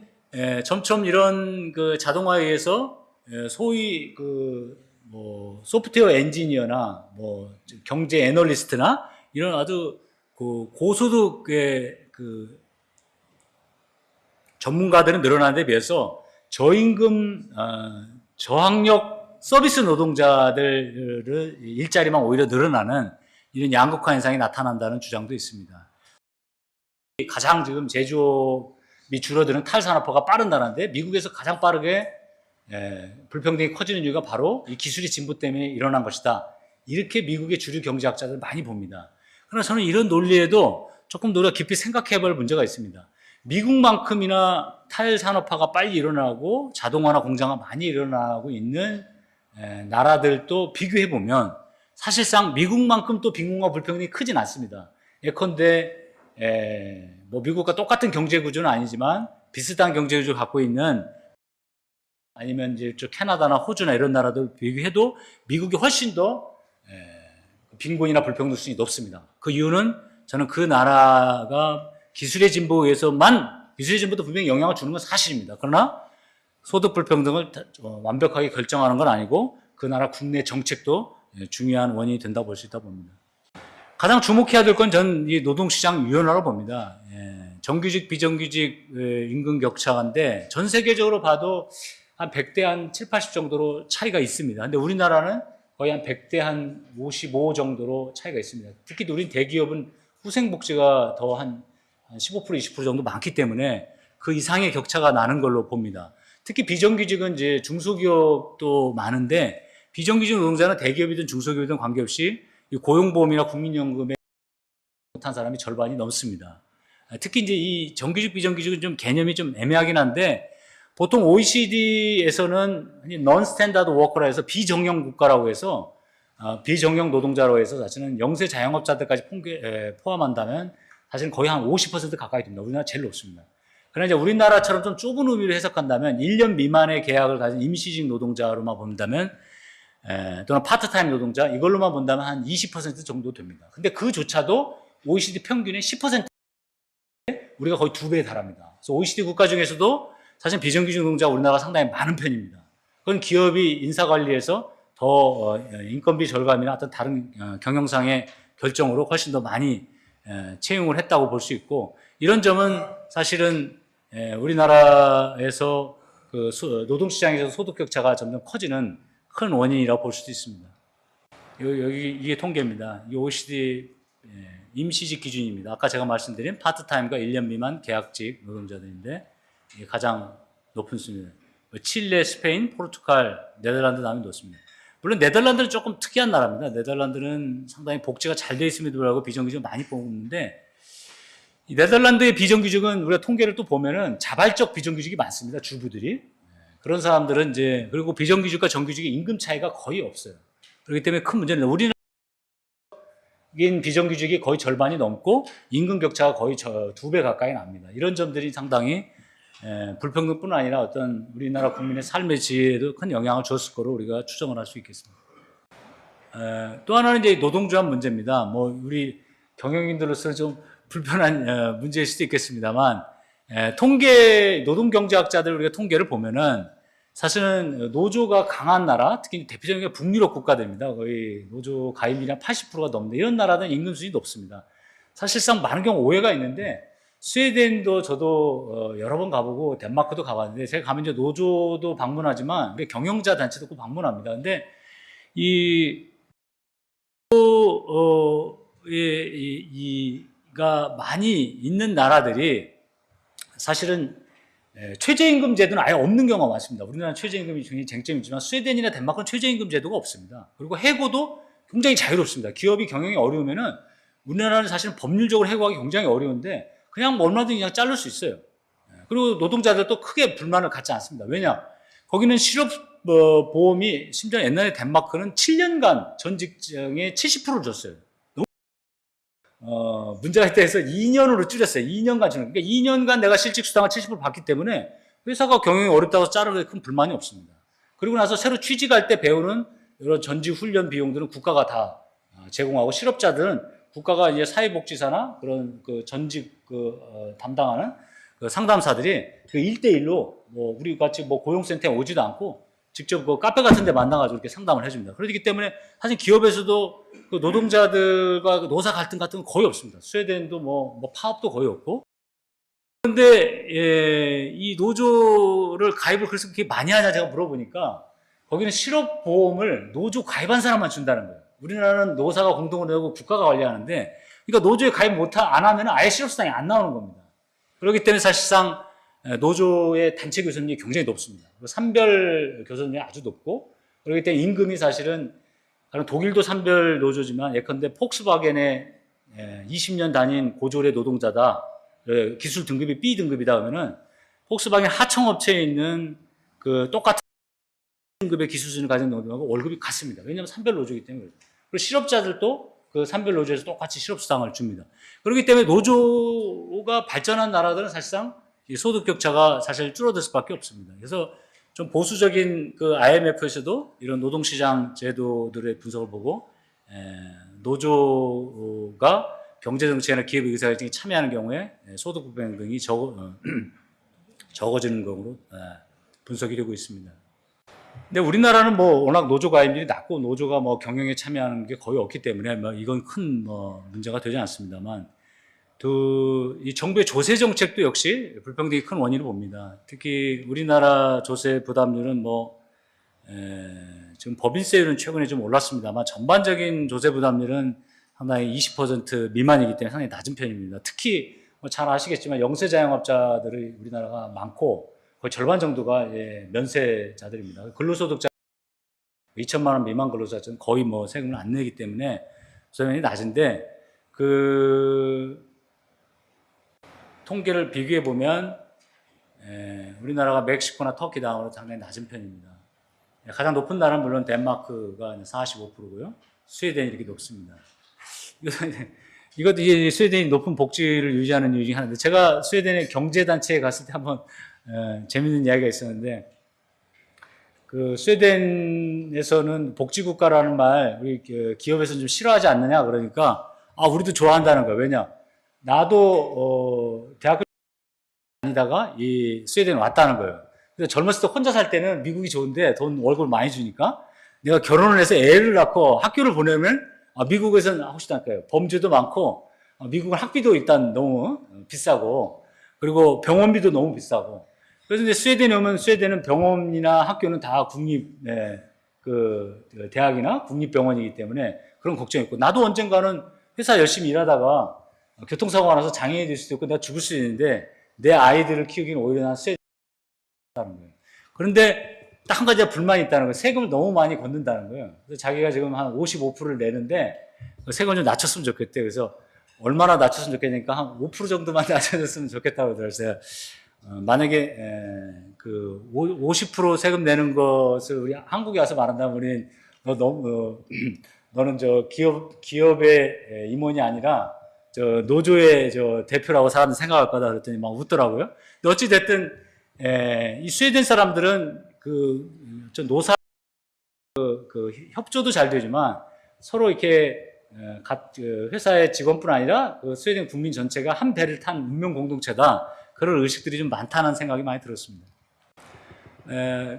점점 이런 그 자동화에 의해서 소위 그 뭐 소프트웨어 엔지니어나 뭐 경제 애널리스트나 이런 아주 그 고소득의 그 전문가들은 늘어나는 데 비해서 저임금 저학력 서비스 노동자들의 일자리만 오히려 늘어나는 이런 양극화 현상이 나타난다는 주장도 있습니다. 가장 지금 제조업이 줄어드는 탈산업화가 빠른 나라인데 미국에서 가장 빠르게 불평등이 커지는 이유가 바로 이 기술의 진보 때문에 일어난 것이다. 이렇게 미국의 주류 경제학자들 많이 봅니다. 그러나 저는 이런 논리에도 조금 더 깊이 생각해 볼 문제가 있습니다. 미국만큼이나 탈산업화가 빨리 일어나고 자동화나 공장화 많이 일어나고 있는 나라들도 비교해 보면 사실상 미국만큼 또 빈곤과 불평등이 크진 않습니다. 예컨대 뭐 미국과 똑같은 경제 구조는 아니지만 비슷한 경제 구조를 갖고 있는 아니면 이제 캐나다나 호주나 이런 나라들 비교해도 미국이 훨씬 더 빈곤이나 불평등 수준이 높습니다. 그 이유는 저는 그 나라가 기술의 진보에 의해서만 기술의 진보도 분명히 영향을 주는 건 사실입니다. 그러나 소득 불평등을 완벽하게 결정하는 건 아니고 그 나라 국내 정책도 중요한 원인이 된다고 볼 수 있다고 봅니다. 가장 주목해야 될 건 저는 이 노동시장 유연화로 봅니다. 정규직, 비정규직 임금 격차인데 전 세계적으로 봐도 한 100대 한 7, 80 정도로 차이가 있습니다. 근데 우리나라는 거의 한 100대 한 55 정도로 차이가 있습니다. 특히 우린 대기업은 후생복지가 더 한 15%, 20% 정도 많기 때문에 그 이상의 격차가 나는 걸로 봅니다. 특히 비정규직은 이제 중소기업도 많은데 비정규직 노동자는 대기업이든 중소기업이든 관계없이 고용보험이나 국민연금에 못한 사람이 절반이 넘습니다. 특히 이제 이 정규직, 비정규직은 좀 개념이 좀 애매하긴 한데 보통 OECD에서는 non-standard worker라 해서 비정형 국가라고 해서 비정형 노동자로 해서 사실은 영세 자영업자들까지 포함한다면 사실은 거의 한 50% 가까이 됩니다. 우리나라 제일 높습니다. 그러나 이제 우리나라처럼 좀 좁은 의미로 해석한다면 1년 미만의 계약을 가진 임시직 노동자로만 본다면 또는 파트타임 노동자 이걸로만 본다면 한 20% 정도 됩니다. 근데 그조차도 OECD 평균의 10% 우리가 거의 2배에 달합니다. 그래서 OECD 국가 중에서도 사실 비정규직 노동자가 우리나라가 상당히 많은 편입니다. 그건 기업이 인사관리에서 더 인건비 절감이나 어떤 다른 경영상의 결정으로 훨씬 더 많이 채용을 했다고 볼 수 있고 이런 점은 사실은 우리나라에서 그 노동시장에서 소득 격차가 점점 커지는 큰 원인이라고 볼 수도 있습니다. 여기 이게 통계입니다. 이 OECD 임시직 기준입니다. 아까 제가 말씀드린 파트타임과 1년 미만 계약직 노동자들인데 이게 가장 높은 수입니다. 칠레, 스페인, 포르투갈, 네덜란드 다음에 높습니다. 물론 네덜란드는 조금 특이한 나라입니다. 네덜란드는 상당히 복지가 잘 돼 있음에도 불구하고 비정규직을 많이 뽑는데 이 네덜란드의 비정규직은 우리가 통계를 또 보면은 자발적 비정규직이 많습니다. 주부들이. 그런 사람들은 이제 그리고 비정규직과 정규직의 임금 차이가 거의 없어요. 그렇기 때문에 큰 문제는 우리는 비정규직이 거의 절반이 넘고 임금 격차가 거의 2배 가까이 납니다. 이런 점들이 상당히 불평등뿐 아니라 어떤 우리나라 국민의 삶의 질에도 큰 영향을 줬을 거로 우리가 추정을 할 수 있겠습니다. 또 하나는 이제 노동조합 문제입니다. 뭐 우리 경영인들로서 좀 불편한 문제일 수도 있겠습니다만 노동경제학자들 우리가 통계를 보면은 사실은 노조가 강한 나라, 특히 대표적인 게 북유럽 국가들입니다. 거의 노조 가입률이 한 80%가 넘는데 이런 나라는 임금 수준이 높습니다. 사실상 많은 경우 오해가 있는데 스웨덴도 저도 여러 번 가보고 덴마크도 가봤는데 제가 가면 이제 노조도 방문하지만 우리 경영자 단체도 꼭 방문합니다. 근데 가 많이 있는 나라들이 사실은 최저임금 제도는 아예 없는 경우가 많습니다. 우리나라는 최저임금이 굉장히 쟁점이 있지만 스웨덴이나 덴마크는 최저임금 제도가 없습니다. 그리고 해고도 굉장히 자유롭습니다. 기업이 경영이 어려우면은 우리나라는 사실은 법률적으로 해고하기 굉장히 어려운데 그냥 뭐 얼마든지 그냥 자를 수 있어요. 그리고 노동자들도 크게 불만을 갖지 않습니다. 왜냐? 거기는 실업보험이 심지어 옛날에 덴마크는 7년간 전 직장의 70%를 줬어요. 문제가 있다해서 2년으로 줄였어요. 2년간 주는. 그러니까 2년간 내가 실직 수당을 70% 받기 때문에 회사가 경영이 어렵다고 자르는 큰 불만이 없습니다. 그리고 나서 새로 취직할 때 배우는 여러 전직 훈련 비용들은 국가가 다 제공하고 실업자들은 국가가 이제 사회복지사나 그런 그 전직 담당하는 그 상담사들이 그 1대1로 뭐 우리 같이 뭐 고용센터에 오지도 않고 직접 그 카페 같은 데 만나가지고 이렇게 상담을 해줍니다. 그렇기 때문에 사실 기업에서도 그 노동자들과 그 노사 갈등 같은 건 거의 없습니다. 스웨덴도 뭐 파업도 거의 없고. 그런데 이 노조를 가입을 그래서 그렇게 많이 하냐 제가 물어보니까 거기는 실업보험을 노조 가입한 사람만 준다는 거예요. 우리나라는 노사가 공동으로 내고 국가가 관리하는데 그러니까 노조에 가입 안 하면 아예 실업수당이 안 나오는 겁니다. 그렇기 때문에 사실상 노조의 단체 교섭률이 굉장히 높습니다. 산별 교섭률이 아주 높고 그렇기 때문에 임금이 사실은 독일도 산별 노조지만 예컨대 폭스바겐의 20년 다닌 고졸의 노동자다. 기술 등급이 B 등급이다 하면은 폭스바겐 하청업체에 있는 그 똑같은 등급의 기술 수준을 가진 노동하고 월급이 같습니다. 왜냐하면 산별 노조이기 때문에. 그리고 실업자들도 그 산별 노조에서 똑같이 실업수당을 줍니다. 그렇기 때문에 노조가 발전한 나라들은 사실상 소득 격차가 사실 줄어들 수밖에 없습니다. 그래서 좀 보수적인 그 IMF에서도 이런 노동시장 제도들의 분석을 보고 노조가 경제정책이나 기업 의사결정에 참여하는 경우에 소득 불평등이 적어지는 것으로 분석이 되고 있습니다. 근데 우리나라는 뭐 워낙 노조 가입률이 낮고 노조가 뭐 경영에 참여하는 게 거의 없기 때문에 뭐 이건 큰 뭐 문제가 되지 않습니다만 이 정부의 조세 정책도 역시 불평등이 큰 원인을 봅니다. 특히 우리나라 조세 부담률은 지금 법인세율은 최근에 좀 올랐습니다만 전반적인 조세 부담률은 상당히 20% 미만이기 때문에 상당히 낮은 편입니다. 특히 잘 아시겠지만 영세 자영업자들이 우리나라가 많고 거의 절반 정도가 면세자들입니다. 근로소득자 2천만 원 미만 근로자들은 거의 세금을 안 내기 때문에 조세면이 낮은데 통계를 비교해 보면 우리나라가 멕시코나 터키 다음으로 상당히 낮은 편입니다. 가장 높은 나라는 물론 덴마크가 45%고요. 스웨덴이 이렇게 높습니다. 이것도 이제 스웨덴이 높은 복지를 유지하는 이유 중에 하나인데, 제가 스웨덴의 경제단체에 갔을 때 한번 재밌는 이야기가 있었는데, 스웨덴에서는 복지국가라는 말 우리 기업에서는 좀 싫어하지 않느냐 그러니까 우리도 좋아한다는 거예요. 왜냐? 나도 대학교 다니다가 이 스웨덴에 왔다는 거예요. 그래서 젊었을 때 혼자 살 때는 미국이 좋은데 돈 월급을 많이 주니까 내가 결혼을 해서 애를 낳고 학교를 보내면 미국에서는 혹시나 범죄도 많고 미국은 학비도 일단 너무 비싸고 그리고 병원비도 너무 비싸고 그래서 이제 스웨덴에 오면 스웨덴은 병원이나 학교는 다 국립 대학이나 국립병원이기 때문에 그런 걱정이 있고 나도 언젠가는 회사 열심히 일하다가 교통사고가 나서 장애인이 될 수도 있고 내가 죽을 수도 있는데 내 아이들을 키우기는 오히려 난 스웨덴 거예요. 그런데 딱 한 가지가 불만이 있다는 거예요. 세금을 너무 많이 걷는다는 거예요. 그래서 자기가 지금 한 55%를 내는데 세금을 좀 낮췄으면 좋겠대. 그래서 얼마나 낮췄으면 좋겠냐니까 한 5% 정도만 낮춰줬으면 좋겠다고 그러더라고요. 만약에 50% 세금 내는 것을 우리 한국에 와서 말한다면 우리는 너는 기업의 임원이 아니라 노조의 대표라고 사람들 생각할 거다 그랬더니 막 웃더라고요. 근데 어찌 됐든 이 스웨덴 사람들은 노사 협조도 잘 되지만 서로 이렇게 회사의 직원뿐 아니라 스웨덴 국민 전체가 한 배를 탄 운명 공동체다. 그런 의식들이 좀 많다는 생각이 많이 들었습니다.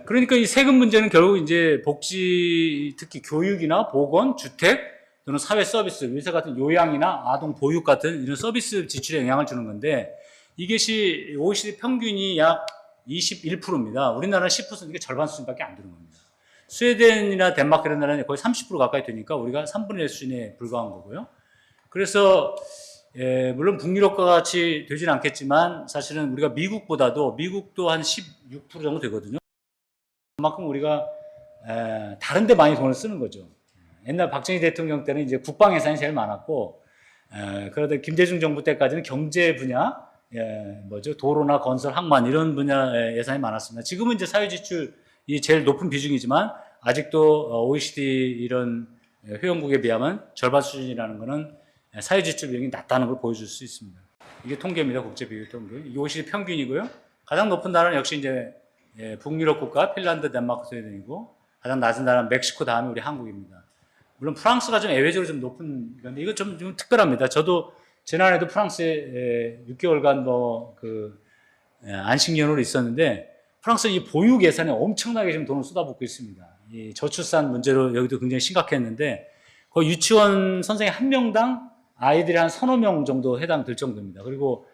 그러니까 이 세금 문제는 결국 이제 복지, 특히 교육이나 보건, 주택 또는 사회 서비스, 요새 같은 요양이나 아동 보육 같은 이런 서비스 지출에 영향을 주는 건데 이것이 OECD 평균이 약 21%입니다. 우리나라는 10%, 이게 절반 수준밖에 안 되는 겁니다. 스웨덴이나 덴마크 이런 나라는 거의 30% 가까이 되니까 우리가 3분의 1 수준에 불과한 거고요. 그래서 물론 북유럽과 같이 되지는 않겠지만 사실은 우리가 미국도 한 16% 정도 되거든요. 그만큼 우리가 다른 데 많이 돈을 쓰는 거죠. 옛날 박정희 대통령 때는 이제 국방 예산이 제일 많았고 그러다 김대중 정부 때까지는 경제 분야 도로나 건설, 항만 이런 분야 예산이 많았습니다. 지금은 이제 사회 지출이 제일 높은 비중이지만 아직도 OECD 이런 회원국에 비하면 절반 수준이라는 것은 사회 지출 비용이 낮다는 걸 보여줄 수 있습니다. 이게 통계입니다. 국제 비교 통계. 이게 OECD 평균이고요. 가장 높은 나라는 역시 이제 북유럽 국가 핀란드, 덴마크, 스웨덴이고 가장 낮은 나라는 멕시코 다음에 우리 한국입니다. 물론 프랑스가 좀 예외적으로 좀 높은 건데 이거 좀 특별합니다. 저도 지난해도 프랑스에 6개월간 안식년으로 있었는데 프랑스는 이 보육 예산에 엄청나게 지금 돈을 쏟아붓고 있습니다. 이 저출산 문제로 여기도 굉장히 심각했는데 거의 유치원 선생님 한 명당 아이들이 한 서너 명 정도 해당될 정도입니다. 그리고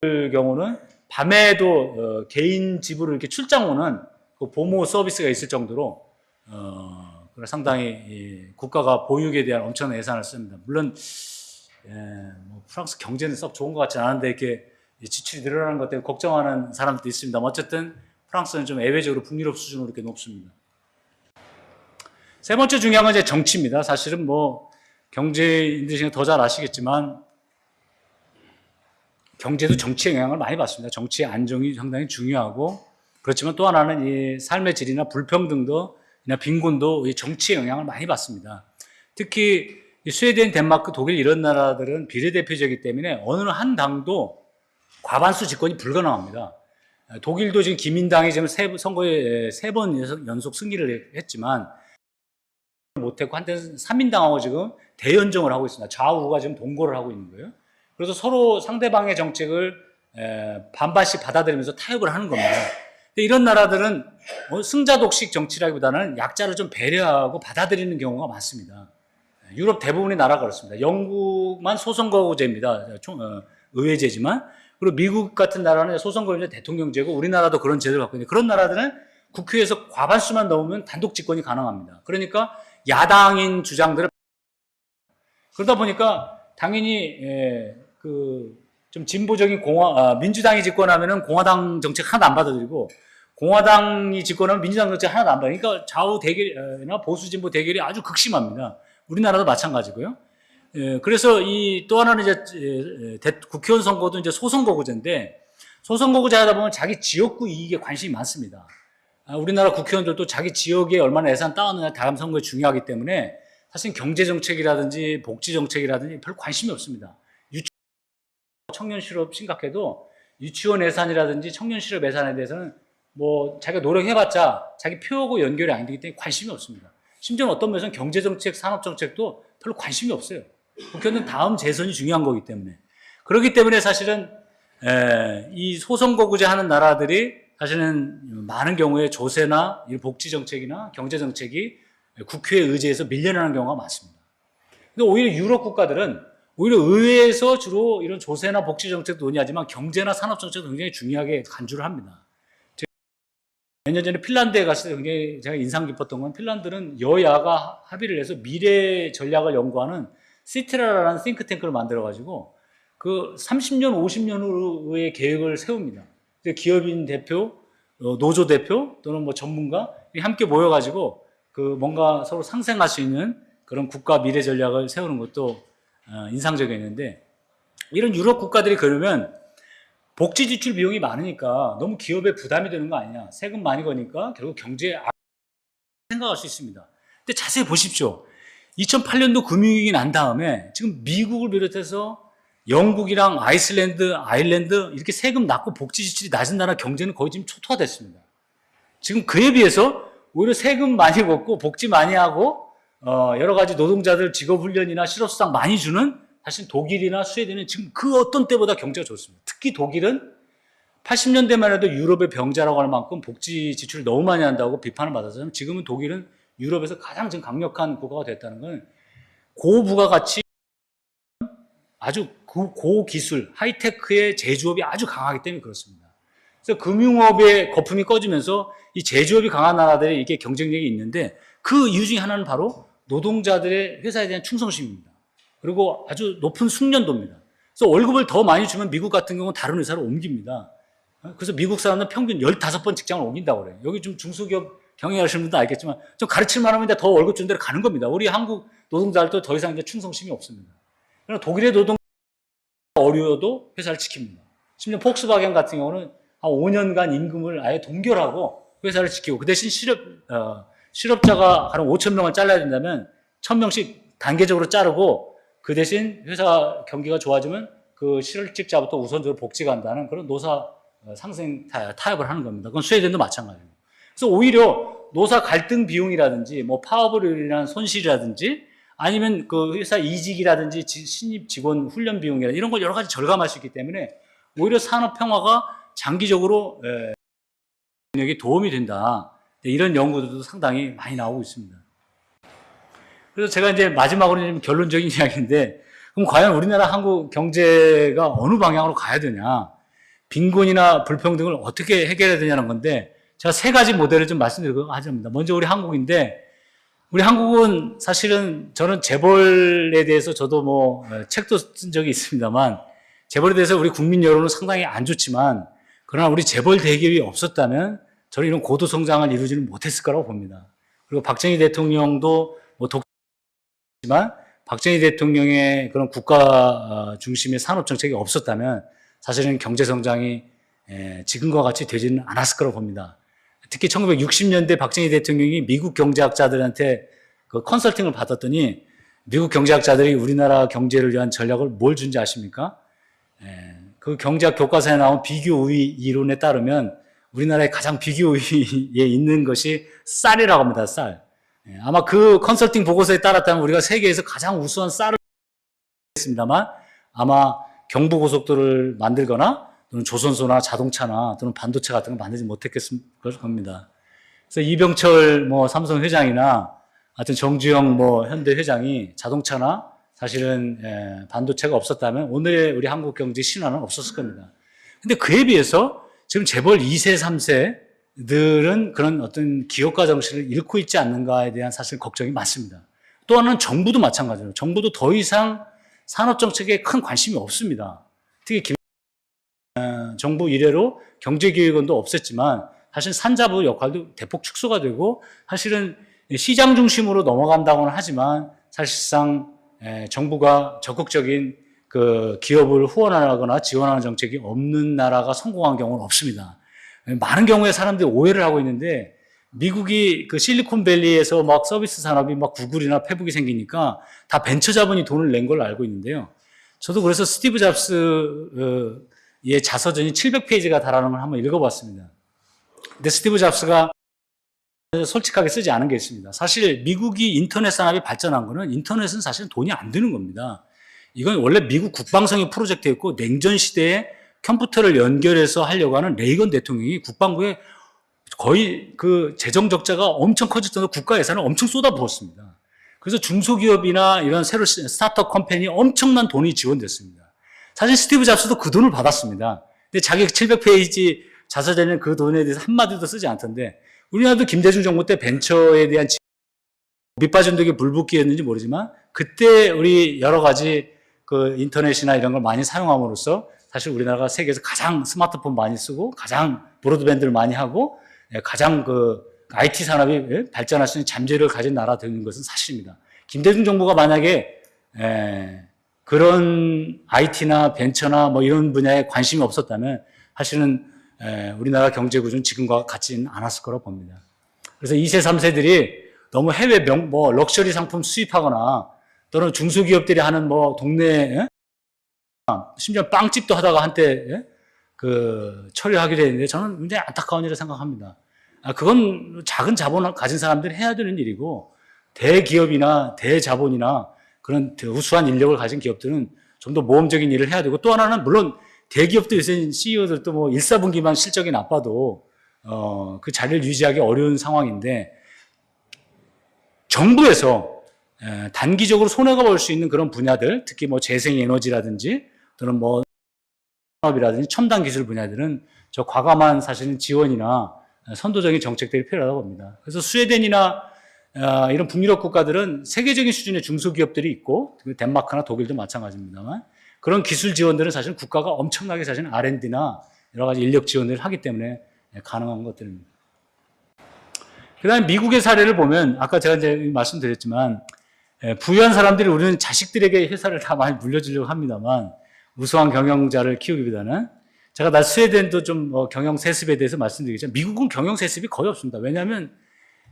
그 경우는 밤에도 개인 집으로 이렇게 출장 오는 그 보모 서비스가 있을 정도로 상당히 국가가 보육에 대한 엄청난 예산을 씁니다. 물론 프랑스 경제는 썩 좋은 것 같지 않은데 이렇게 지출이 늘어나는 것 때문에 걱정하는 사람들도 있습니다. 어쨌든 프랑스는 좀 예외적으로 북유럽 수준으로 이렇게 높습니다. 세 번째 중요한 건 이제 정치입니다. 사실은 경제인들이 더 잘 아시겠지만 경제도 정치의 영향을 많이 받습니다. 정치의 안정이 상당히 중요하고 그렇지만 또 하나는 이 삶의 질이나 불평등도 빈곤도 이 정치의 영향을 많이 받습니다. 특히 스웨덴, 덴마크, 독일 이런 나라들은 비례대표제이기 때문에 어느 한 당도 과반수 집권이 불가능합니다. 독일도 지금 기민당이 지금 선거에 3번 연속 승리를 했지만 못했고 한때는 3인당하고 지금 대연정을 하고 있습니다. 좌우가 지금 동거를 하고 있는 거예요. 그래서 서로 상대방의 정책을 반반씩 받아들이면서 타협을 하는 겁니다. 근데 이런 나라들은 승자 독식 정치라기보다는 약자를 좀 배려하고 받아들이는 경우가 많습니다. 유럽 대부분의 나라가 그렇습니다. 영국만 소선거구제입니다. 의회제지만. 그리고 미국 같은 나라는 소선거구제 대통령제고 우리나라도 그런 제도를 갖고 있는데 그런 나라들은 국회에서 과반수만 넘으면 단독 집권이 가능합니다. 그러니까 야당인 주장들을 그러다 보니까 당연히 좀 진보적인 민주당이 집권하면은 공화당 정책 하나도 안 받아들이고 공화당이 집권하면 민주당 정책 하나도 안 받아들이고 그러니까 좌우 대결이나 보수 진보 대결이 아주 극심합니다. 우리나라도 마찬가지고요. 그래서 또 하나는 이제 국회의원 선거도 이제 소선거구제인데 소선거구제 하다 보면 자기 지역구 이익에 관심이 많습니다. 우리나라 국회의원들도 자기 지역에 얼마나 예산 따왔느냐 다음 선거에 중요하기 때문에 사실 경제정책이라든지 복지정책이라든지 별 관심이 없습니다. 청년 실업 심각해도 유치원 예산이라든지 청년 실업 예산에 대해서는 뭐 자기가 노력해봤자 자기 표하고 연결이 안 되기 때문에 관심이 없습니다. 심지어는 어떤 면에서는 경제정책, 산업정책도 별로 관심이 없어요. 국회의원은 다음 재선이 중요한 거기 때문에. 그렇기 때문에 사실은 이 소선거구제 하는 나라들이 사실은 많은 경우에 조세나 복지정책이나 경제정책이 국회에 의지해서 밀려나는 경우가 많습니다. 근데 오히려 유럽 국가들은 오히려 의회에서 주로 이런 조세나 복지정책도 논의하지만 경제나 산업정책도 굉장히 중요하게 간주를 합니다. 몇 년 전에 핀란드에 갔을 때 굉장히 제가 인상 깊었던 건 핀란드는 여야가 합의를 해서 미래 전략을 연구하는 시트라라는 싱크탱크를 만들어가지고 그 30년, 50년 후의 계획을 세웁니다. 기업인 대표, 노조 대표 또는 뭐 전문가 함께 모여가지고 그 뭔가 서로 상생할 수 있는 그런 국가 미래 전략을 세우는 것도 인상적이었는데 이런 유럽 국가들이 그러면 복지 지출 비용이 많으니까 너무 기업에 부담이 되는 거 아니냐. 세금 많이 거니까 결국 경제에 생각할 수 있습니다. 근데 자세히 보십시오. 2008년도 금융위기 난 다음에 지금 미국을 비롯해서 영국이랑 아이슬란드, 아일랜드 이렇게 세금 낮고 복지 지출이 낮은 나라 경제는 거의 지금 초토화됐습니다. 지금 그에 비해서 오히려 세금 많이 걷고 복지 많이 하고 여러 가지 노동자들 직업훈련이나 실업수당 많이 주는 사실 독일이나 스웨덴은 지금 그 어떤 때보다 경제가 좋습니다. 특히 독일은 80년대만 해도 유럽의 병자라고 할 만큼 복지 지출을 너무 많이 한다고 비판을 받았어요. 지금은 독일은 유럽에서 가장 지금 강력한 국가가 됐다는 건 고부가가치 아주 고기술, 하이테크의 제조업이 아주 강하기 때문에 그렇습니다. 그래서 금융업의 거품이 꺼지면서 이 제조업이 강한 나라들이 이게 경쟁력이 있는데 그 이유 중에 하나는 바로 노동자들의 회사에 대한 충성심입니다. 그리고 아주 높은 숙련도입니다. 그래서 월급을 더 많이 주면 미국 같은 경우는 다른 회사로 옮깁니다. 그래서 미국 사람은 평균 15번 직장을 옮긴다고 그래요. 여기 좀 중소기업 경영하시는 분도 알겠지만 좀 가르칠만 하면 더 월급 준 대로 가는 겁니다. 우리 한국 노동자들도 더 이상 이제 충성심이 없습니다. 그러나 독일의 노동자가 어려워도 회사를 지킵니다. 심지어 폭스바겐 같은 경우는 한 5년간 임금을 아예 동결하고 회사를 지키고 그 대신 실업자가 한 5천 명을 잘라야 된다면 1,000명씩 단계적으로 자르고 그 대신 회사 경기가 좋아지면 그 실직자부터 우선적으로 복지한다는 그런 노사 상생 타협을 하는 겁니다. 그건 스웨덴도 마찬가지고. 그래서 오히려 노사 갈등 비용이라든지 뭐 파업으로 인한 손실이라든지 아니면 그 회사 이직이라든지 신입 직원 훈련 비용이라든지 이런 걸 여러 가지 절감할 수 있기 때문에 오히려 산업 평화가 장기적으로 에 도움이 된다. 이런 연구들도 상당히 많이 나오고 있습니다. 그래서 제가 이제 마지막으로 좀 결론적인 이야기인데, 그럼 과연 우리나라 한국 경제가 어느 방향으로 가야 되냐, 빈곤이나 불평등을 어떻게 해결해야 되냐는 건데, 제가 세 가지 모델을 좀 말씀드리고 하자입니다. 먼저 우리 한국인데, 우리 한국은 사실은 저는 재벌에 대해서 저도 뭐 책도 쓴 적이 있습니다만, 재벌에 대해서 우리 국민 여론은 상당히 안 좋지만, 그러나 우리 재벌 대기업이 없었다면 저는 이런 고도 성장을 이루지는 못했을 거라고 봅니다. 그리고 박정희 대통령도 뭐 지만 박정희 대통령의 그런 국가 중심의 산업 정책이 없었다면 사실은 경제 성장이 지금과 같이 되지는 않았을 거라고 봅니다. 특히 1960년대 박정희 대통령이 미국 경제학자들한테 그 컨설팅을 받았더니 미국 경제학자들이 우리나라 경제를 위한 전략을 뭘 준지 아십니까? 그 경제학 교과서에 나온 비교 우위 이론에 따르면 우리나라의 가장 비교 우위에 있는 것이 쌀이라고 합니다. 쌀. 아마 그 컨설팅 보고서에 따랐다면 우리가 세계에서 가장 우수한 쌀을 했습니다만 아마 경부고속도로를 만들거나 또는 조선소나 자동차나 또는 반도체 같은 걸 만들지 못했겠을 겁니다. 그래서 이병철 뭐 삼성 회장이나 하여튼 정주영 뭐 현대 회장이 자동차나 사실은 반도체가 없었다면 오늘의 우리 한국 경제 신화는 없었을 겁니다. 근데 그에 비해서 지금 재벌 2세, 3세들은 그런 어떤 기업가 정신을 잃고 있지 않는가에 대한 사실 걱정이 많습니다. 또 하나는 정부도 마찬가지예요. 정부도 더 이상 산업정책에 큰 관심이 없습니다. 특히 정부 이래로 경제기획원도 없앴지만 사실 산자부 역할도 대폭 축소가 되고 사실은 시장 중심으로 넘어간다고는 하지만 사실상 정부가 적극적인 그 기업을 후원하거나 지원하는 정책이 없는 나라가 성공한 경우는 없습니다. 많은 경우에 사람들이 오해를 하고 있는데 미국이 그 실리콘밸리에서 막 서비스 산업이 막 구글이나 페북이 생기니까 다 벤처 자본이 돈을 낸 걸로 알고 있는데요. 저도 그래서 스티브 잡스의 자서전이 700페이지가 달하는 걸 한번 읽어봤습니다. 근데 스티브 잡스가 솔직하게 쓰지 않은 게 있습니다. 사실 미국이 인터넷 산업이 발전한 거는 인터넷은 사실 돈이 안 드는 겁니다. 이건 원래 미국 국방성의 프로젝트였고 냉전 시대에 컴퓨터를 연결해서 하려고 하는 레이건 대통령이 국방부에 거의 그 재정 적자가 엄청 커질 정도로 국가 예산을 엄청 쏟아부었습니다. 그래서 중소기업이나 이런 새로 스타트업 컴퍼니에 엄청난 돈이 지원됐습니다. 사실 스티브 잡스도 그 돈을 받았습니다. 근데 자기 700페이지 자서전에는 그 돈에 대해서 한마디도 쓰지 않던데 우리나라도 김대중 정부 때 벤처에 대한 밑빠진 덕에 불붙기였는지 모르지만 그때 우리 여러 가지 그 인터넷이나 이런 걸 많이 사용함으로써 사실 우리나라가 세계에서 가장 스마트폰 많이 쓰고 가장 브로드밴드를 많이 하고 가장 그 IT 산업이 발전할 수 있는 잠재력을 가진 나라 되는 것은 사실입니다. 김대중 정부가 만약에 그런 IT나 벤처나 뭐 이런 분야에 관심이 없었다면 사실은 우리나라 경제 구조는 지금과 같지는 않았을 거라고 봅니다. 그래서 2세, 3세들이 너무 해외 뭐 럭셔리 상품 수입하거나 또는 중소기업들이 하는 뭐 동네 심지어 빵집도 하다가 한때 그 처리하기로 했는데 저는 굉장히 안타까운 일이라고 생각합니다. 그건 작은 자본을 가진 사람들이 해야 되는 일이고 대기업이나 대자본이나 그런 우수한 인력을 가진 기업들은 좀 더 모험적인 일을 해야 되고 또 하나는 물론 대기업도 요새 CEO들도 뭐 1, 4분기만 실적이 나빠도 그 자리를 유지하기 어려운 상황인데 정부에서 단기적으로 손해가 볼 수 있는 그런 분야들 특히 뭐 재생에너지라든지 또는 뭐 산업이라든지 첨단 기술 분야들은 저 과감한 사실은 지원이나 선도적인 정책들이 필요하다고 봅니다. 그래서 스웨덴이나 이런 북유럽 국가들은 세계적인 수준의 중소기업들이 있고 덴마크나 독일도 마찬가지입니다만 그런 기술 지원들은 사실 국가가 엄청나게 사실 R&D나 여러 가지 인력 지원을 하기 때문에 가능한 것들입니다. 그 다음에 미국의 사례를 보면 아까 제가 이제 말씀드렸지만 부유한 사람들이 우리는 자식들에게 회사를 다 많이 물려주려고 합니다만 우수한 경영자를 키우기보다는 제가 스웨덴도 좀 경영 세습에 대해서 말씀드리겠지만 미국은 경영 세습이 거의 없습니다. 왜냐하면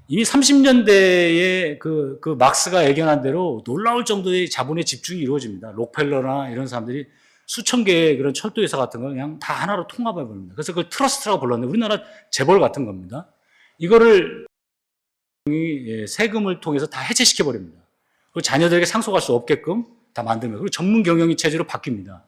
이미 30년대에 그 막스가 예견한 대로 놀라울 정도의 자본의 집중이 이루어집니다. 록펠러나 이런 사람들이 수천 개의 그런 철도회사 같은 거 그냥 다 하나로 통합해 버립니다. 그래서 그걸 트러스트라고 불렀는데 우리나라 재벌 같은 겁니다. 이거를 세금을 통해서 다 해체시켜 버립니다. 그리고 자녀들에게 상속할 수 없게끔 다 만들면 그리고 전문 경영이 체제로 바뀝니다.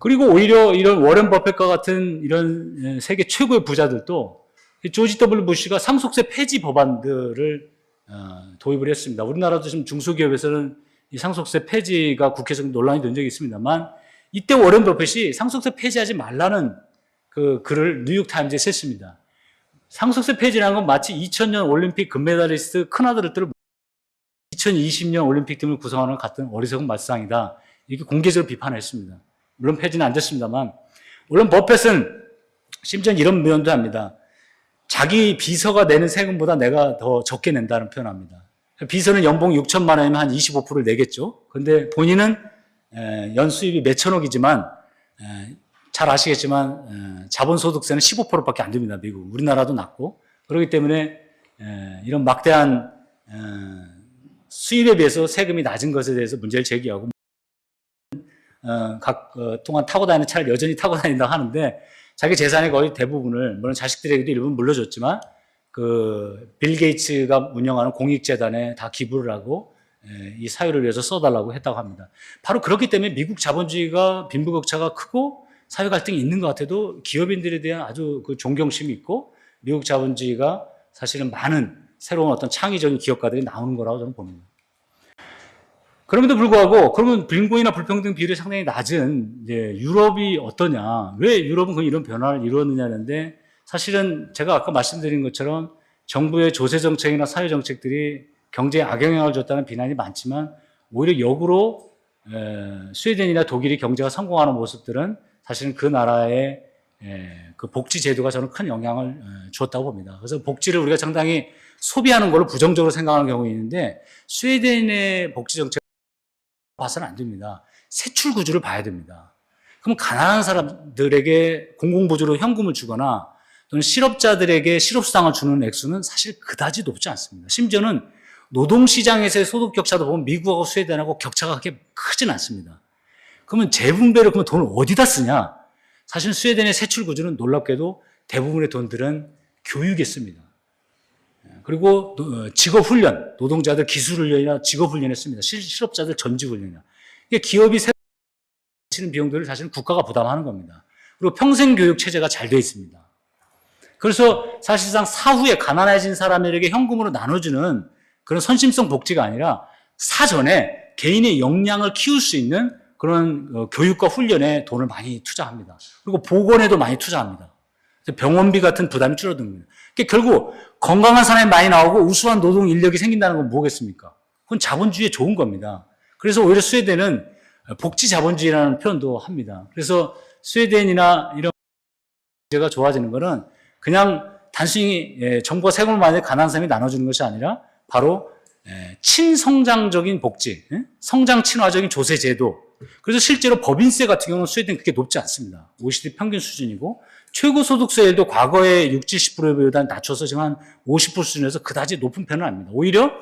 그리고 오히려 이런 워렌 버핏과 같은 이런 세계 최고의 부자들도 조지 W 부시가 상속세 폐지 법안들을 도입을 했습니다. 우리나라도 지금 중소기업에서는 이 상속세 폐지가 국회에서 논란이 된 적이 있습니다만 이때 워렌 버핏이 상속세 폐지하지 말라는 그 글을 뉴욕타임즈에 썼습니다. 상속세 폐지라는 건 마치 2000년 올림픽 금메달리스트 큰아들을 2020년 올림픽 팀을 구성하는 같은 어리석은 말상이다. 이렇게 공개적으로 비판했습니다. 물론 폐지는 안 됐습니다만 물론 버핏은 심지어 이런 표현도 합니다. 자기 비서가 내는 세금보다 내가 더 적게 낸다는 표현합니다. 비서는 연봉 6천만 원이면 한 25%를 내겠죠. 그런데 본인은 연수입이 몇천억이지만 잘 아시겠지만 자본소득세는 15%밖에 안 됩니다. 미국. 우리나라도 낮고. 그렇기 때문에 이런 막대한 수입에 비해서 세금이 낮은 것에 대해서 문제를 제기하고 동안 타고 다니는 차를 여전히 타고 다닌다고 하는데 자기 재산의 거의 대부분을 물론 자식들에게도 일부분 물려줬지만 그 빌 게이츠가 운영하는 공익재단에 다 기부를 하고 이 사회를 위해서 써달라고 했다고 합니다. 바로 그렇기 때문에 미국 자본주의가 빈부격차가 크고 사회 갈등이 있는 것 같아도 기업인들에 대한 아주 그 존경심이 있고 미국 자본주의가 사실은 많은 새로운 어떤 창의적인 기업가들이 나오는 거라고 저는 봅니다. 그럼에도 불구하고 그러면 빈곤이나 불평등 비율이 상당히 낮은 이제 유럽이 어떠냐? 왜 유럽은 이런 변화를 이루었느냐는데 사실은 제가 아까 말씀드린 것처럼 정부의 조세 정책이나 사회 정책들이 경제에 악영향을 줬다는 비난이 많지만 오히려 역으로 스웨덴이나 독일이 경제가 성공하는 모습들은 사실은 그 나라의 그 복지 제도가 저는 큰 영향을 주었다고 봅니다. 그래서 복지를 우리가 상당히 소비하는 걸로 부정적으로 생각하는 경우가 있는데 스웨덴의 복지 정책 봐서는 안 됩니다. 세출 구조를 봐야 됩니다. 그럼 가난한 사람들에게 공공부주로 현금을 주거나 또는 실업자들에게 실업수당을 주는 액수는 사실 그다지 높지 않습니다. 심지어는 노동시장에서의 소득 격차도 보면 미국하고 스웨덴하고 격차가 그렇게 크진 않습니다. 그러면 재분배를 그러면 돈을 어디다 쓰냐? 사실 스웨덴의 세출 구조는 놀랍게도 대부분의 돈들은 교육에 씁니다. 그리고 직업훈련, 노동자들 기술훈련이나 직업훈련에 씁니다. 실업자들 전직훈련이나. 이게 기업이 새로 치는 비용들을 사실은 국가가 부담하는 겁니다. 그리고 평생교육 체제가 잘 되어 있습니다. 그래서 사실상 사후에 가난해진 사람들에게 현금으로 나눠주는 그런 선심성 복지가 아니라 사전에 개인의 역량을 키울 수 있는 그런 교육과 훈련에 돈을 많이 투자합니다. 그리고 보건에도 많이 투자합니다. 병원비 같은 부담이 줄어듭니다. 그러니까 결국 건강한 사람이 많이 나오고 우수한 노동 인력이 생긴다는 건 뭐겠습니까? 그건 자본주의에 좋은 겁니다. 그래서 오히려 스웨덴은 복지 자본주의라는 표현도 합니다. 그래서 스웨덴이나 이런 경제가 좋아지는 거는 그냥 단순히 정부가 세금을 많이 가난한 사람이 나눠주는 것이 아니라 바로 친성장적인 복지, 성장 친화적인 조세 제도. 그래서 실제로 법인세 같은 경우는 스웨덴 그렇게 높지 않습니다. OECD 평균 수준이고 최고소득세율도 과거의 60, 70%보다 낮춰서 지금 한 50% 수준에서 그다지 높은 편은 아닙니다. 오히려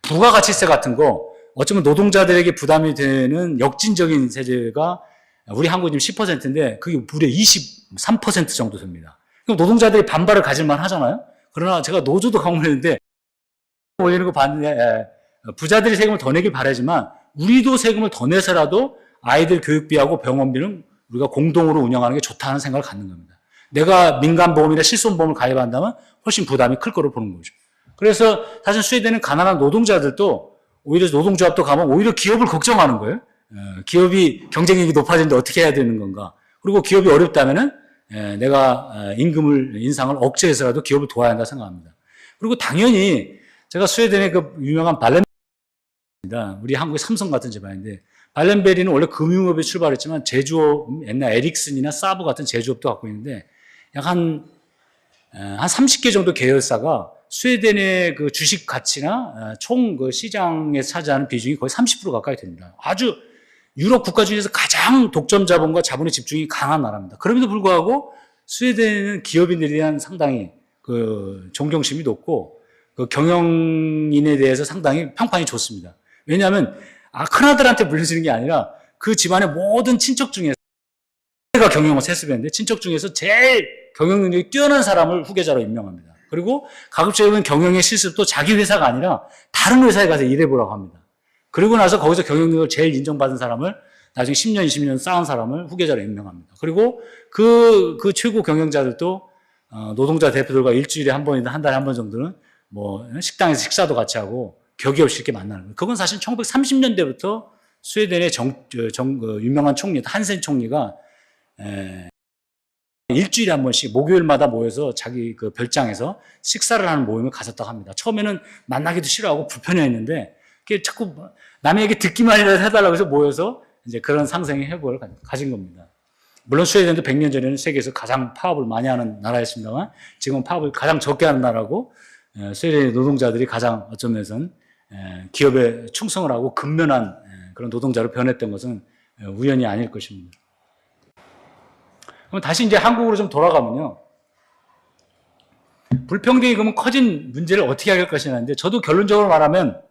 부가가치세 같은 거 어쩌면 노동자들에게 부담이 되는 역진적인 세제가 우리 한국 지금 10%인데 그게 무려 23% 정도 됩니다. 그럼 노동자들이 반발을 가질만 하잖아요. 그러나 제가 노조도 방문했는데 올리는 거 봤는데 부자들이 세금을 더 내길 바라지만 우리도 세금을 더 내서라도 아이들 교육비하고 병원비는 우리가 공동으로 운영하는 게 좋다는 생각을 갖는 겁니다. 내가 민간보험이나 실손보험을 가입한다면 훨씬 부담이 클 거로 보는 거죠. 그래서 사실 스웨덴은 가난한 노동자들도 오히려 노동조합도 가면 오히려 기업을 걱정하는 거예요. 기업이 경쟁력이 높아지는데 어떻게 해야 되는 건가. 그리고 기업이 어렵다면은 내가 인상을 억제해서라도 기업을 도와야 한다 생각합니다. 그리고 당연히 제가 스웨덴의 그 유명한 발렌베리입니다. 우리 한국의 삼성 같은 집안인데 발렌베리는 원래 금융업에 출발했지만 제조업, 옛날 에릭슨이나 사브 같은 제조업도 갖고 있는데 약 한 30개 정도 계열사가 스웨덴의 그 주식 가치나 총 그 시장에 차지하는 비중이 거의 30% 가까이 됩니다. 아주 유럽 국가 중에서 가장 독점 자본과 자본의 집중이 강한 나라입니다. 그럼에도 불구하고 스웨덴은 기업인들에 대한 상당히 그 존경심이 높고 그 경영인에 대해서 상당히 평판이 좋습니다. 왜냐하면 큰아들한테 물려주는 게 아니라 그 집안의 모든 친척 중에서 제가 경영을 세습했는데 친척 중에서 제일 경영 능력이 뛰어난 사람을 후계자로 임명합니다. 그리고 가급적이면 경영의 실습도 자기 회사가 아니라 다른 회사에 가서 일해보라고 합니다. 그리고 나서 거기서 경영력을 제일 인정받은 사람을 나중에 10년, 20년 쌓은 사람을 후계자로 임명합니다. 그리고 그 최고 경영자들도 노동자 대표들과 일주일에 한 번이나 한 달에 한 번 정도는 뭐 식당에서 식사도 같이 하고 격이 없이 이렇게 만나는 거예요. 그건 사실 1930년대부터 스웨덴의 유명한 총리 한센 총리가 일주일에 한 번씩 목요일마다 모여서 자기 그 별장에서 식사를 하는 모임을 가졌다고 합니다. 처음에는 만나기도 싫어하고 불편해했는데 자꾸 남에게 듣기만 해달라고 해서 모여서 이제 그런 상생의 회복을 가진 겁니다. 물론 스웨덴도 100년 전에는 세계에서 가장 파업을 많이 하는 나라였습니다만 지금 파업을 가장 적게 하는 나라고 스웨덴의 노동자들이 가장 어떤 면에서는 기업에 충성을 하고 근면한 그런 노동자로 변했던 것은 우연이 아닐 것입니다. 그럼 다시 이제 한국으로 좀 돌아가면요. 불평등이 그러면 커진 문제를 어떻게 해결할 것이냐는데 저도 결론적으로 말하면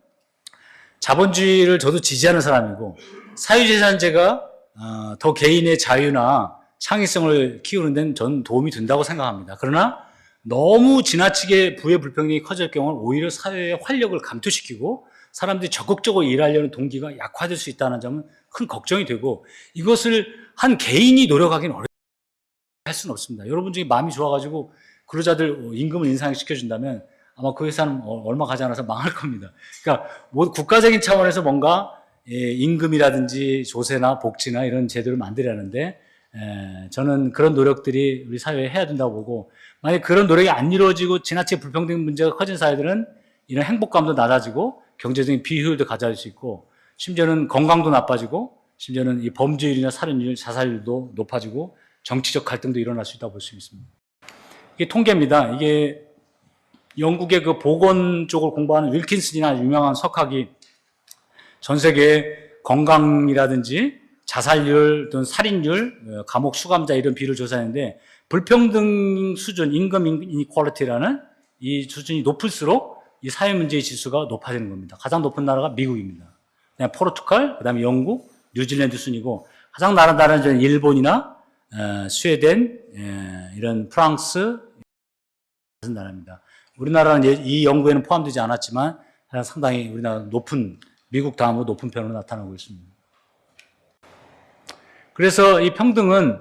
자본주의를 저도 지지하는 사람이고 사유재산제가 더 개인의 자유나 창의성을 키우는 데는 저는 도움이 된다고 생각합니다. 그러나 너무 지나치게 부의 불평등이 커질 경우는 오히려 사회의 활력을 감퇴시키고 사람들이 적극적으로 일하려는 동기가 약화될 수 있다는 점은 큰 걱정이 되고 이것을 한 개인이 노력하기는 할 수는 없습니다. 여러분 중에 마음이 좋아가지고 근로자들 임금을 인상시켜준다면 아마 그 회사는 얼마 가지 않아서 망할 겁니다. 그러니까 뭐 국가적인 차원에서 뭔가 임금이라든지 조세나 복지나 이런 제도를 만들려는데 저는 그런 노력들이 우리 사회에 해야 된다고 보고, 만약 그런 노력이 안 이루어지고 지나치게 불평등 문제가 커진 사회들은 이런 행복감도 낮아지고 경제적인 비효율도 가져올 수 있고, 심지어는 건강도 나빠지고, 심지어는 이 범죄율이나 살인율, 자살률도 높아지고 정치적 갈등도 일어날 수 있다고 볼 수 있습니다. 이게 통계입니다. 이게 영국의 그 보건 쪽을 공부하는 윌킨슨이나 유명한 석학이 전 세계 건강이라든지 자살률 또는 살인율, 감옥 수감자 이런 비율을 조사했는데, 불평등 수준, 임금 이니퀄리티라는 이 수준이 높을수록 이 사회 문제의 지수가 높아지는 겁니다. 가장 높은 나라가 미국입니다. 그다음에 포르투갈, 그다음에 영국, 뉴질랜드 순이고, 가장 나른 나라는 일본이나 스웨덴, 이런 프랑스 같은 나라입니다. 우리나라는 이 연구에는 포함되지 않았지만 상당히 우리나라 높은, 미국 다음으로 높은 편으로 나타나고 있습니다. 그래서 이 평등은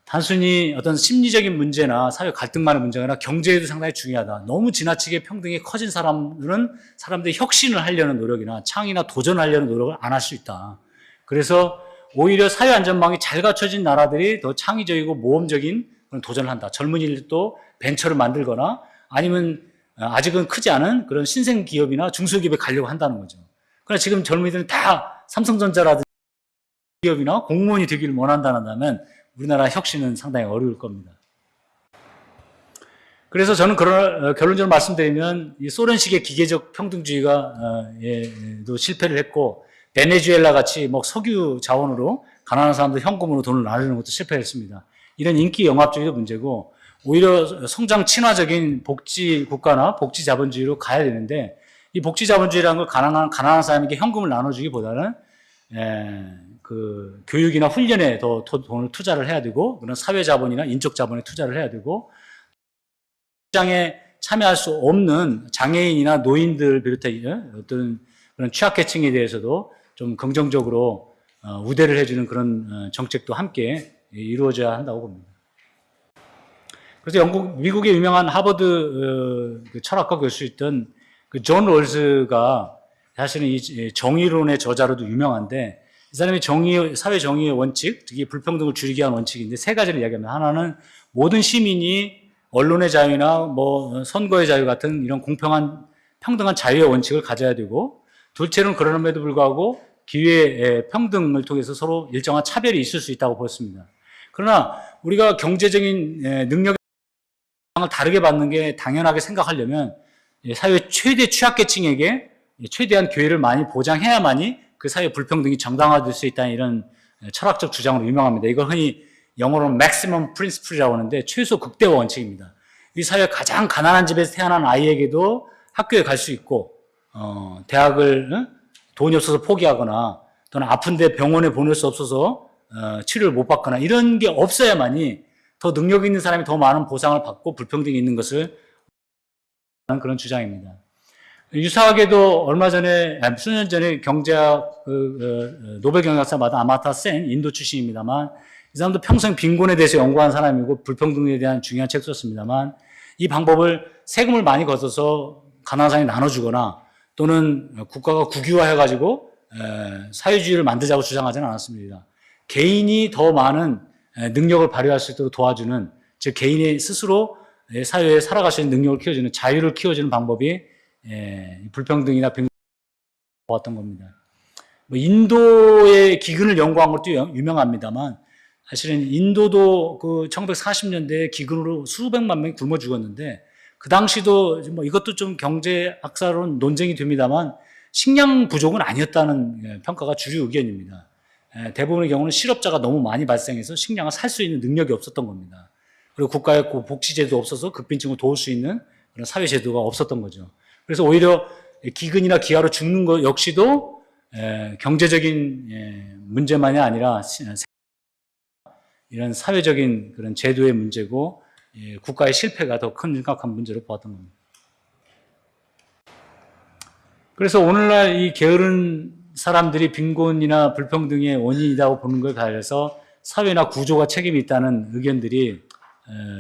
단순히 어떤 심리적인 문제나 사회 갈등만의 문제가 아니라 경제에도 상당히 중요하다. 너무 지나치게 평등이 커진 사람들은 사람들이 혁신을 하려는 노력이나 창의나 도전하려는 노력을 안 할 수 있다. 그래서 오히려 사회 안전망이 잘 갖춰진 나라들이 더 창의적이고 모험적인 그런 도전을 한다. 젊은이들도 벤처를 만들거나 아니면 아직은 크지 않은 그런 신생 기업이나 중소기업에 가려고 한다는 거죠. 그러나 지금 젊은이들은 다 삼성전자라든지 기업이나 공무원이 되기를 원한다면 우리나라 혁신은 상당히 어려울 겁니다. 그래서 저는 결론적으로 말씀드리면 이 소련식의 기계적 평등주의가 도 실패를 했고, 베네수엘라 같이 뭐 석유 자원으로 가난한 사람들 현금으로 돈을 나누는 것도 실패했습니다. 이런 인기 영합주의도 문제고, 오히려 성장 친화적인 복지 국가나 복지 자본주의로 가야 되는데, 이 복지 자본주의라는 걸 가난한 사람에게 현금을 나눠주기보다는 그 교육이나 훈련에 더 돈을 투자를 해야 되고, 그런 사회 자본이나 인적 자본에 투자를 해야 되고, 시장에 참여할 수 없는 장애인이나 노인들 비롯해 어떤 그런 취약계층에 대해서도 좀 긍정적으로 우대를 해주는 그런 정책도 함께 이루어져야 한다고 봅니다. 그래서 미국의 유명한 하버드 그 철학과 교수였던 그 존 롤스가 사실은 이 정의론의 저자로도 유명한데, 이 사람이 사회 정의의 원칙, 특히 불평등을 줄이기 위한 원칙인데 세 가지를 이야기합니다. 하나는 모든 시민이 언론의 자유나 뭐 선거의 자유 같은 이런 공평한 평등한 자유의 원칙을 가져야 되고, 둘째로는 그럼에도 불구하고 기회의 평등을 통해서 서로 일정한 차별이 있을 수 있다고 보였습니다. 그러나 우리가 경제적인 능력을 다르게 받는 게 당연하게 생각하려면 사회 최대 취약계층에게 최대한 기회를 많이 보장해야만이 그 사회 불평등이 정당화될 수 있다는 이런 철학적 주장으로 유명합니다. 이걸 흔히 영어로는 maximum principle이라고 하는데 최소 극대화 원칙입니다. 이 사회 가장 가난한 집에서 태어난 아이에게도 학교에 갈 수 있고, 대학을 돈이 없어서 포기하거나 또는 아픈데 병원에 보낼 수 없어서 치료를 못 받거나 이런 게 없어야만이 더 능력 있는 사람이 더 많은 보상을 받고 불평등이 있는 것을 하는 그런 주장입니다. 유사하게도 얼마 전에, 수년 전에 경제학, 노벨 경제학사 아마타 센, 인도 출신입니다만, 이 사람도 평생 빈곤에 대해서 연구한 사람이고, 불평등에 대한 중요한 책 썼습니다만, 이 방법을 세금을 많이 걷어서 가난한 사람이 나눠주거나, 또는 국가가 국유화해가지고, 사회주의를 만들자고 주장하지는 않았습니다. 개인이 더 많은 능력을 발휘할 수 있도록 도와주는, 즉, 개인이 스스로 사회에 살아갈 수 있는 능력을 키워주는, 자유를 키워주는 방법이 불평등이나 빈곤을 보았던 겁니다. 뭐 인도의 기근을 연구한 것도 유명합니다만, 사실은 인도도 그 1940년대에 기근으로 수백만 명이 굶어 죽었는데, 그 당시도 뭐 이것도 좀 경제학사로는 논쟁이 됩니다만, 식량 부족은 아니었다는 평가가 주류 의견입니다. 대부분의 경우는 실업자가 너무 많이 발생해서 식량을 살 수 있는 능력이 없었던 겁니다. 그리고 국가의 복지제도 없어서 극빈층을 도울 수 있는 그런 사회제도가 없었던 거죠. 그래서 오히려 기근이나 기아로 죽는 것 역시도 경제적인 문제만이 아니라 이런 사회적인 그런 제도의 문제고, 국가의 실패가 더 큰 심각한 문제로 보았던 겁니다. 그래서 오늘날 이 게으른 사람들이 빈곤이나 불평등의 원인이라고 보는 것에 관해서 사회나 구조가 책임이 있다는 의견들이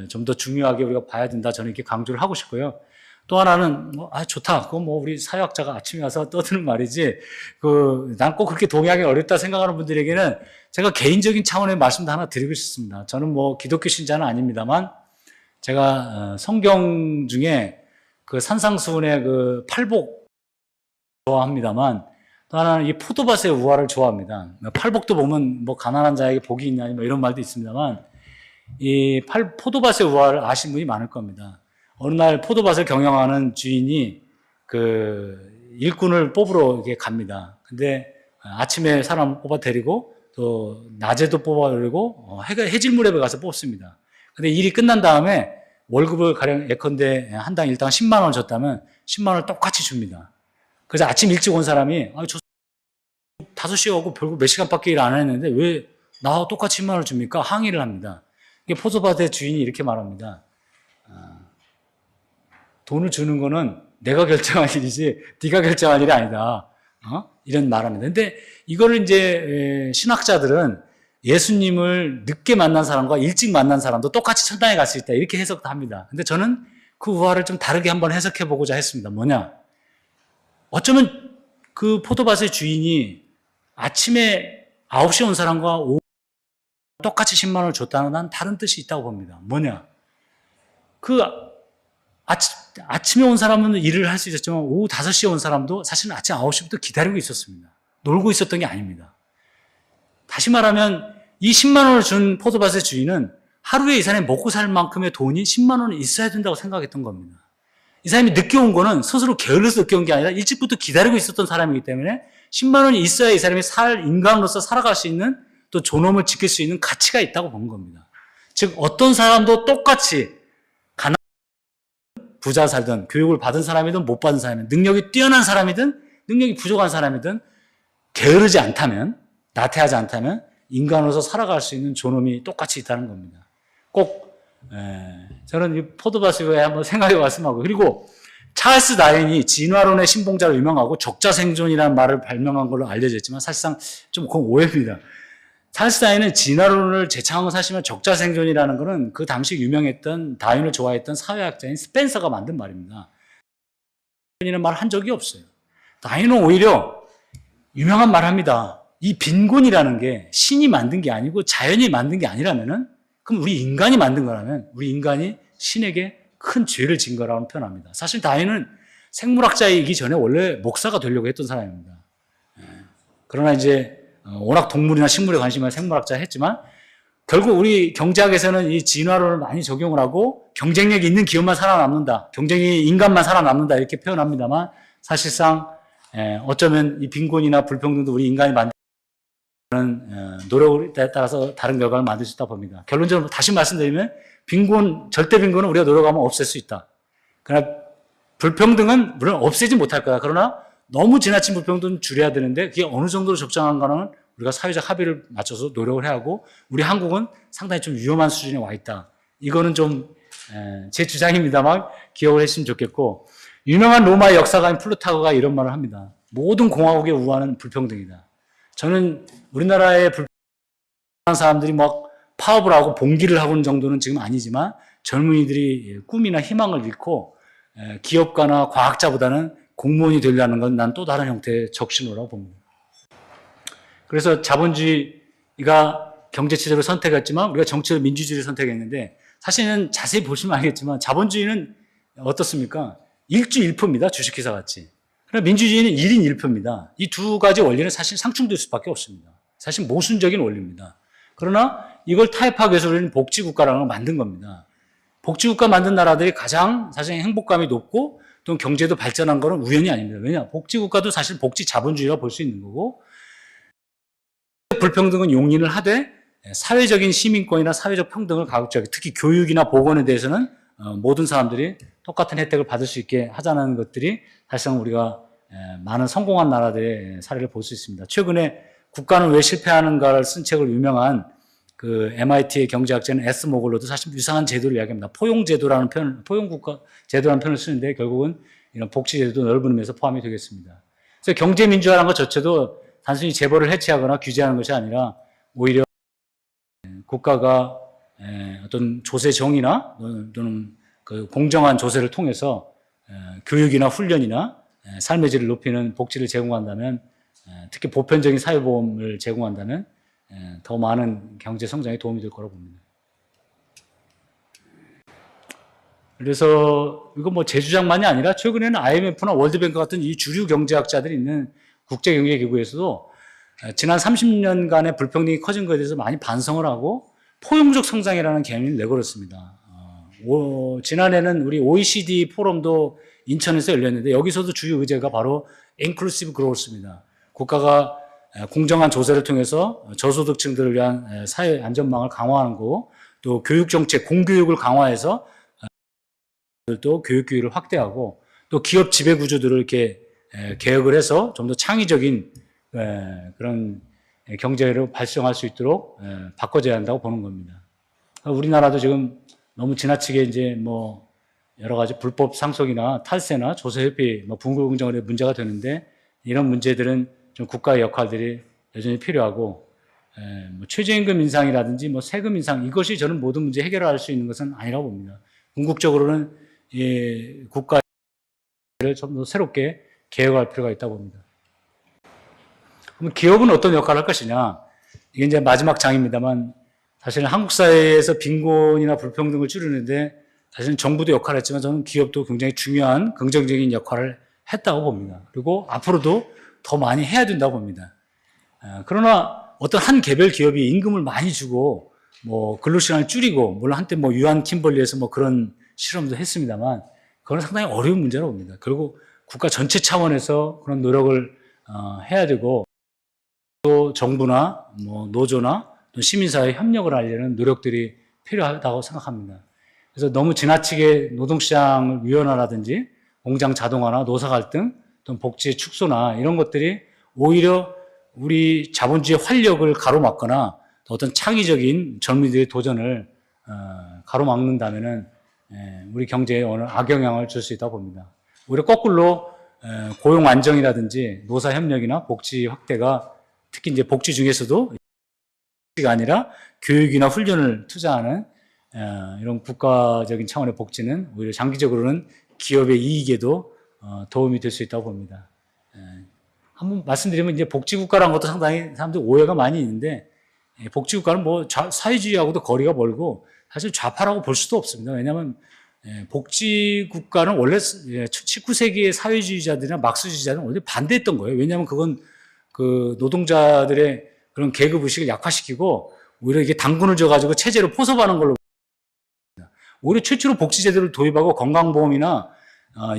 좀 더 중요하게 우리가 봐야 된다. 저는 이렇게 강조를 하고 싶고요. 또 하나는 좋다. 그건 우리 사회학자가 아침에 와서 떠드는 말이지. 난 꼭 그렇게 동의하기 어렵다 생각하는 분들에게는 제가 개인적인 차원의 말씀도 하나 드리고 싶습니다. 저는 기독교 신자는 아닙니다만 제가 성경 중에 그 산상수훈의 그 팔복 좋아합니다만 또 하나는 이 포도밭의 우화를 좋아합니다. 팔복도 보면 가난한 자에게 복이 있냐 이런 말도 있습니다만 이 포도밭의 우화를 아신 분이 많을 겁니다. 어느 날 포도밭을 경영하는 주인이 그 일꾼을 뽑으러 이렇게 갑니다. 근데 아침에 사람 뽑아 데리고 또 낮에도 뽑아 데리고 해질 무렵에 가서 뽑습니다. 근데 일이 끝난 다음에 월급을 가령 예컨대 한 당 일당 10만 원을 줬다면 10만 원을 똑같이 줍니다. 그래서 아침 일찍 온 사람이 저 5시에 오고 결국 몇 시간밖에 일 안 했는데 왜 나하고 똑같이 10만 원을 줍니까? 항의를 합니다. 이게 포도밭의 주인이 이렇게 말합니다. 돈을 주는 거는 내가 결정할 일이지 네가 결정할 일이 아니다. 이런 말합니다. 근데 이거를 이제 신학자들은 예수님을 늦게 만난 사람과 일찍 만난 사람도 똑같이 천당에 갈 수 있다. 이렇게 해석도 합니다. 근데 저는 그 우화를 좀 다르게 한번 해석해 보고자 했습니다. 뭐냐? 어쩌면 그 포도밭의 주인이 아침에 9시에 온 사람과 오후 똑같이 10만 원을 줬다는 난 다른 뜻이 있다고 봅니다. 뭐냐? 아침에 온 사람은 일을 할 수 있었지만 오후 5시에 온 사람도 사실은 아침 9시부터 기다리고 있었습니다. 놀고 있었던 게 아닙니다. 다시 말하면 이 10만 원을 준 포도밭의 주인은 하루에 이 사람이 먹고 살 만큼의 돈이 10만 원은 있어야 된다고 생각했던 겁니다. 이 사람이 늦게 온 거는 스스로 게을러서 늦게 온 게 아니라 일찍부터 기다리고 있었던 사람이기 때문에 10만 원이 있어야 이 사람이 인간으로서 살아갈 수 있는 또 존엄을 지킬 수 있는 가치가 있다고 본 겁니다. 즉 어떤 사람도 똑같이 부자 살든 교육을 받은 사람이든 못 받은 사람이든 능력이 뛰어난 사람이든 능력이 부족한 사람이든 게으르지 않다면 나태하지 않다면 인간으로서 살아갈 수 있는 존엄이 똑같이 있다는 겁니다. 꼭 저는 이 포도밭에 한번 생각해 봤으면 그리고 찰스 다윈이 진화론의 신봉자로 유명하고 적자생존이라는 말을 발명한 걸로 알려져 있지만 사실상 좀 그건 오해입니다. 찰스 다윈은 진화론을 제창하고 사실은 적자생존이라는 것은 그 당시 유명했던 다윈을 좋아했던 사회학자인 스펜서가 만든 말입니다. 이라는 말 한 적이 없어요. 다윈은 오히려 유명한 말 합니다. 이 빈곤이라는 게 신이 만든 게 아니고 자연이 만든 게 아니라면은 그럼 우리 인간이 만든 거라면 우리 인간이 신에게 큰 죄를 진 거라고 표현합니다. 사실 다윈은 생물학자이기 전에 원래 목사가 되려고 했던 사람입니다. 그러나 이제 워낙 동물이나 식물에 관심이 많은 생물학자 했지만 결국 우리 경제학에서는 이 진화론을 많이 적용을 하고 경쟁력이 있는 기업만 살아남는다. 경쟁이 인간만 살아남는다. 이렇게 표현합니다만 사실상 어쩌면 이 빈곤이나 불평등도 우리 인간이 만드는 노력에 따라서 다른 결과를 만들 수 있다 봅니다. 결론적으로 다시 말씀드리면 절대 빈곤은 우리가 노력하면 없앨 수 있다. 그러나 불평등은 물론 없애지 못할 거다. 그러나 너무 지나친 불평등은 줄여야 되는데 그게 어느 정도로 적정한가는 우리가 사회적 합의를 맞춰서 노력을 해야 하고 우리 한국은 상당히 좀 위험한 수준에 와 있다. 이거는 좀 제 주장입니다만 기억을 했으면 좋겠고 유명한 로마의 역사가인 플루타고가 이런 말을 합니다. 모든 공화국의 우화는 불평등이다. 저는 우리나라의 불평등한 사람들이 파업을 하고 봉기를 하고 있는 정도는 지금 아니지만 젊은이들이 꿈이나 희망을 잃고 기업가나 과학자보다는 공무원이 되려는 건 난 또 다른 형태의 적신호라고 봅니다. 그래서 자본주의가 경제체제를 선택했지만 우리가 정치적 민주주의를 선택했는데 사실은 자세히 보시면 알겠지만 자본주의는 어떻습니까? 일주 일표입니다. 주식회사 같이. 그러나 민주주의는 1인 1표입니다. 이 두 가지 원리는 사실 상충될 수밖에 없습니다. 사실 모순적인 원리입니다. 그러나 이걸 타협하기 위해서 우리는 복지국가라는 걸 만든 겁니다. 복지국가 만든 나라들이 가장 사실 행복감이 높고 또 경제도 발전한 것은 우연이 아닙니다. 왜냐? 복지국가도 사실 복지 자본주의라고 볼 수 있는 거고 불평등은 용인을 하되 사회적인 시민권이나 사회적 평등을 가급적이 특히 교육이나 보건에 대해서는 모든 사람들이 똑같은 혜택을 받을 수 있게 하자는 것들이 사실상 우리가 많은 성공한 나라들의 사례를 볼 수 있습니다. 최근에 국가는 왜 실패하는가를 쓴 책을 유명한 그 MIT의 경제학자는 에스모글로도 사실 유사한 제도를 이야기합니다. 포용제도라는 포용국가 제도라는 표현을 쓰는데 결국은 이런 복지제도도 넓은 의미에서 포함이 되겠습니다. 그래서 경제민주화라는 것 자체도 단순히 재벌을 해체하거나 규제하는 것이 아니라 오히려 국가가 어떤 조세 정의나 또는 그 공정한 조세를 통해서 교육이나 훈련이나 삶의 질을 높이는 복지를 제공한다면, 특히 보편적인 사회보험을 제공한다면 더 많은 경제 성장에 도움이 될 거라고 봅니다. 그래서 이거 뭐 제 주장만이 아니라 최근에는 IMF나 월드뱅크 같은 이 주류 경제학자들이 있는 국제경제기구에서도 지난 30년간의 불평등이 커진 것에 대해서 많이 반성을 하고 포용적 성장이라는 개념을 내걸었습니다. 지난해는 우리 OECD 포럼도 인천에서 열렸는데 여기서도 주요 의제가 바로 인클루시브 그로스입니다. 국가가 공정한 조세를 통해서 저소득층들을 위한 사회 안전망을 강화하는 거, 또 교육정책, 공교육을 강화해서 또 교육기회를 확대하고, 또 기업 지배구조들을 이렇게 개혁을 해서 좀 더 창의적인 그런 경제를 발전할 수 있도록 바꿔줘야 한다고 보는 겁니다. 우리나라도 지금 너무 지나치게 이제 뭐 여러 가지 불법 상속이나 탈세나 조세 회피, 뭐 불공정의 문제가 되는데, 이런 문제들은 좀 국가의 역할들이 여전히 필요하고, 뭐 최저임금 인상이라든지 뭐 세금 인상, 이것이 저는 모든 문제 해결할 수 있는 것은 아니라고 봅니다. 궁극적으로는 국가를 좀 더 새롭게 개혁할 필요가 있다고 봅니다. 그럼 기업은 어떤 역할을 할 것이냐? 이게 이제 마지막 장입니다만, 사실은 한국 사회에서 빈곤이나 불평등을 줄이는데 사실은 정부도 역할을 했지만 저는 기업도 굉장히 중요한 긍정적인 역할을 했다고 봅니다. 그리고 앞으로도 더 많이 해야 된다고 봅니다. 그러나 어떤 한 개별 기업이 임금을 많이 주고 뭐 근로시간을 줄이고, 물론 한때 뭐 유한 킴벌리에서 뭐 그런 실험도 했습니다만, 그건 상당히 어려운 문제라고 봅니다. 그리고 국가 전체 차원에서 그런 노력을 해야 되고, 또 정부나 뭐 노조나 또 시민사회 협력을 하려는 노력들이 필요하다고 생각합니다. 그래서 너무 지나치게 노동시장을 유연화라든지 공장 자동화나 노사 갈등 또는 복지 축소나 이런 것들이 오히려 우리 자본주의 활력을 가로막거나 어떤 창의적인 젊은이들의 도전을 가로막는다면은 우리 경제에 어느 악영향을 줄 수 있다고 봅니다. 오히려 거꾸로 고용 안정이라든지 노사 협력이나 복지 확대가, 특히 이제 복지 중에서도 가 아니라 교육이나 훈련을 투자하는 이런 국가적인 차원의 복지는 오히려 장기적으로는 기업의 이익에도 도움이 될 수 있다고 봅니다. 한번 말씀드리면, 이제 복지국가라는 것도 상당히 사람들 오해가 많이 있는데, 복지국가는 뭐 사회주의하고도 거리가 멀고 사실 좌파라고 볼 수도 없습니다. 왜냐하면 복지국가는 원래 19세기의 사회주의자들이나 막스주의자들은 원래 반대했던 거예요. 왜냐하면 그건 그 노동자들의 그런 계급의식을 약화시키고 오히려 이게 당근을 줘가지고 체제로 포섭하는 걸로, 오히려 최초로 복지제도를 도입하고 건강보험이나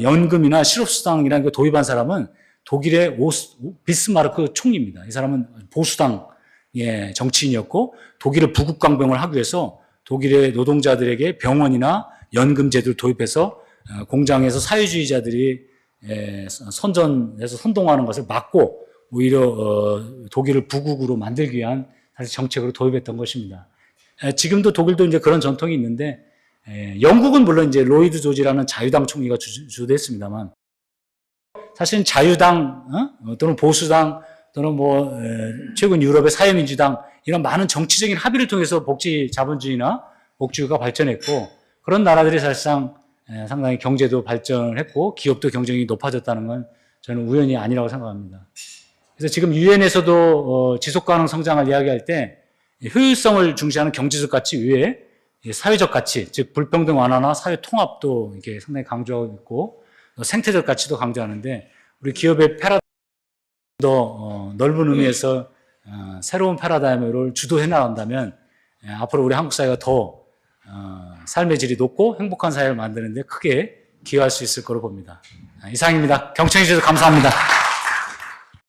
연금이나 실업수당이라는 걸 도입한 사람은 독일의 비스마르크 총리입니다. 이 사람은 보수당 정치인이었고, 독일의 부국강병을 하기 위해서 독일의 노동자들에게 병원이나 연금 제도를 도입해서 공장에서 사회주의자들이 선전해서 선동하는 것을 막고 오히려 독일을 부국으로 만들기 위한 사실 정책으로 도입했던 것입니다. 지금도 독일도 이제 그런 전통이 있는데, 영국은 물론 이제 로이드 조지라는 자유당 총리가 주도했습니다만, 사실은 자유당 또는 보수당 또는 뭐 최근 유럽의 사회민주당, 이런 많은 정치적인 합의를 통해서 복지 자본주의나 복지가 발전했고, 그런 나라들이 사실상 상당히 경제도 발전을 했고 기업도 경쟁이 높아졌다는 건 저는 우연이 아니라고 생각합니다. 그래서 지금 유엔에서도 지속가능 성장을 이야기할 때 효율성을 중시하는 경제적 가치 외에 사회적 가치, 즉 불평등 완화나 사회 통합도 이렇게 상당히 강조하고 있고, 생태적 가치도 강조하는데, 우리 기업의 패러다임을 더 넓은 의미에서 새로운 패러다임을 주도해 나간다면 앞으로 우리 한국 사회가 더 삶의 질이 높고 행복한 사회를 만드는 데 크게 기여할 수 있을 거로 봅니다. 이상입니다. 경청해 주셔서 감사합니다.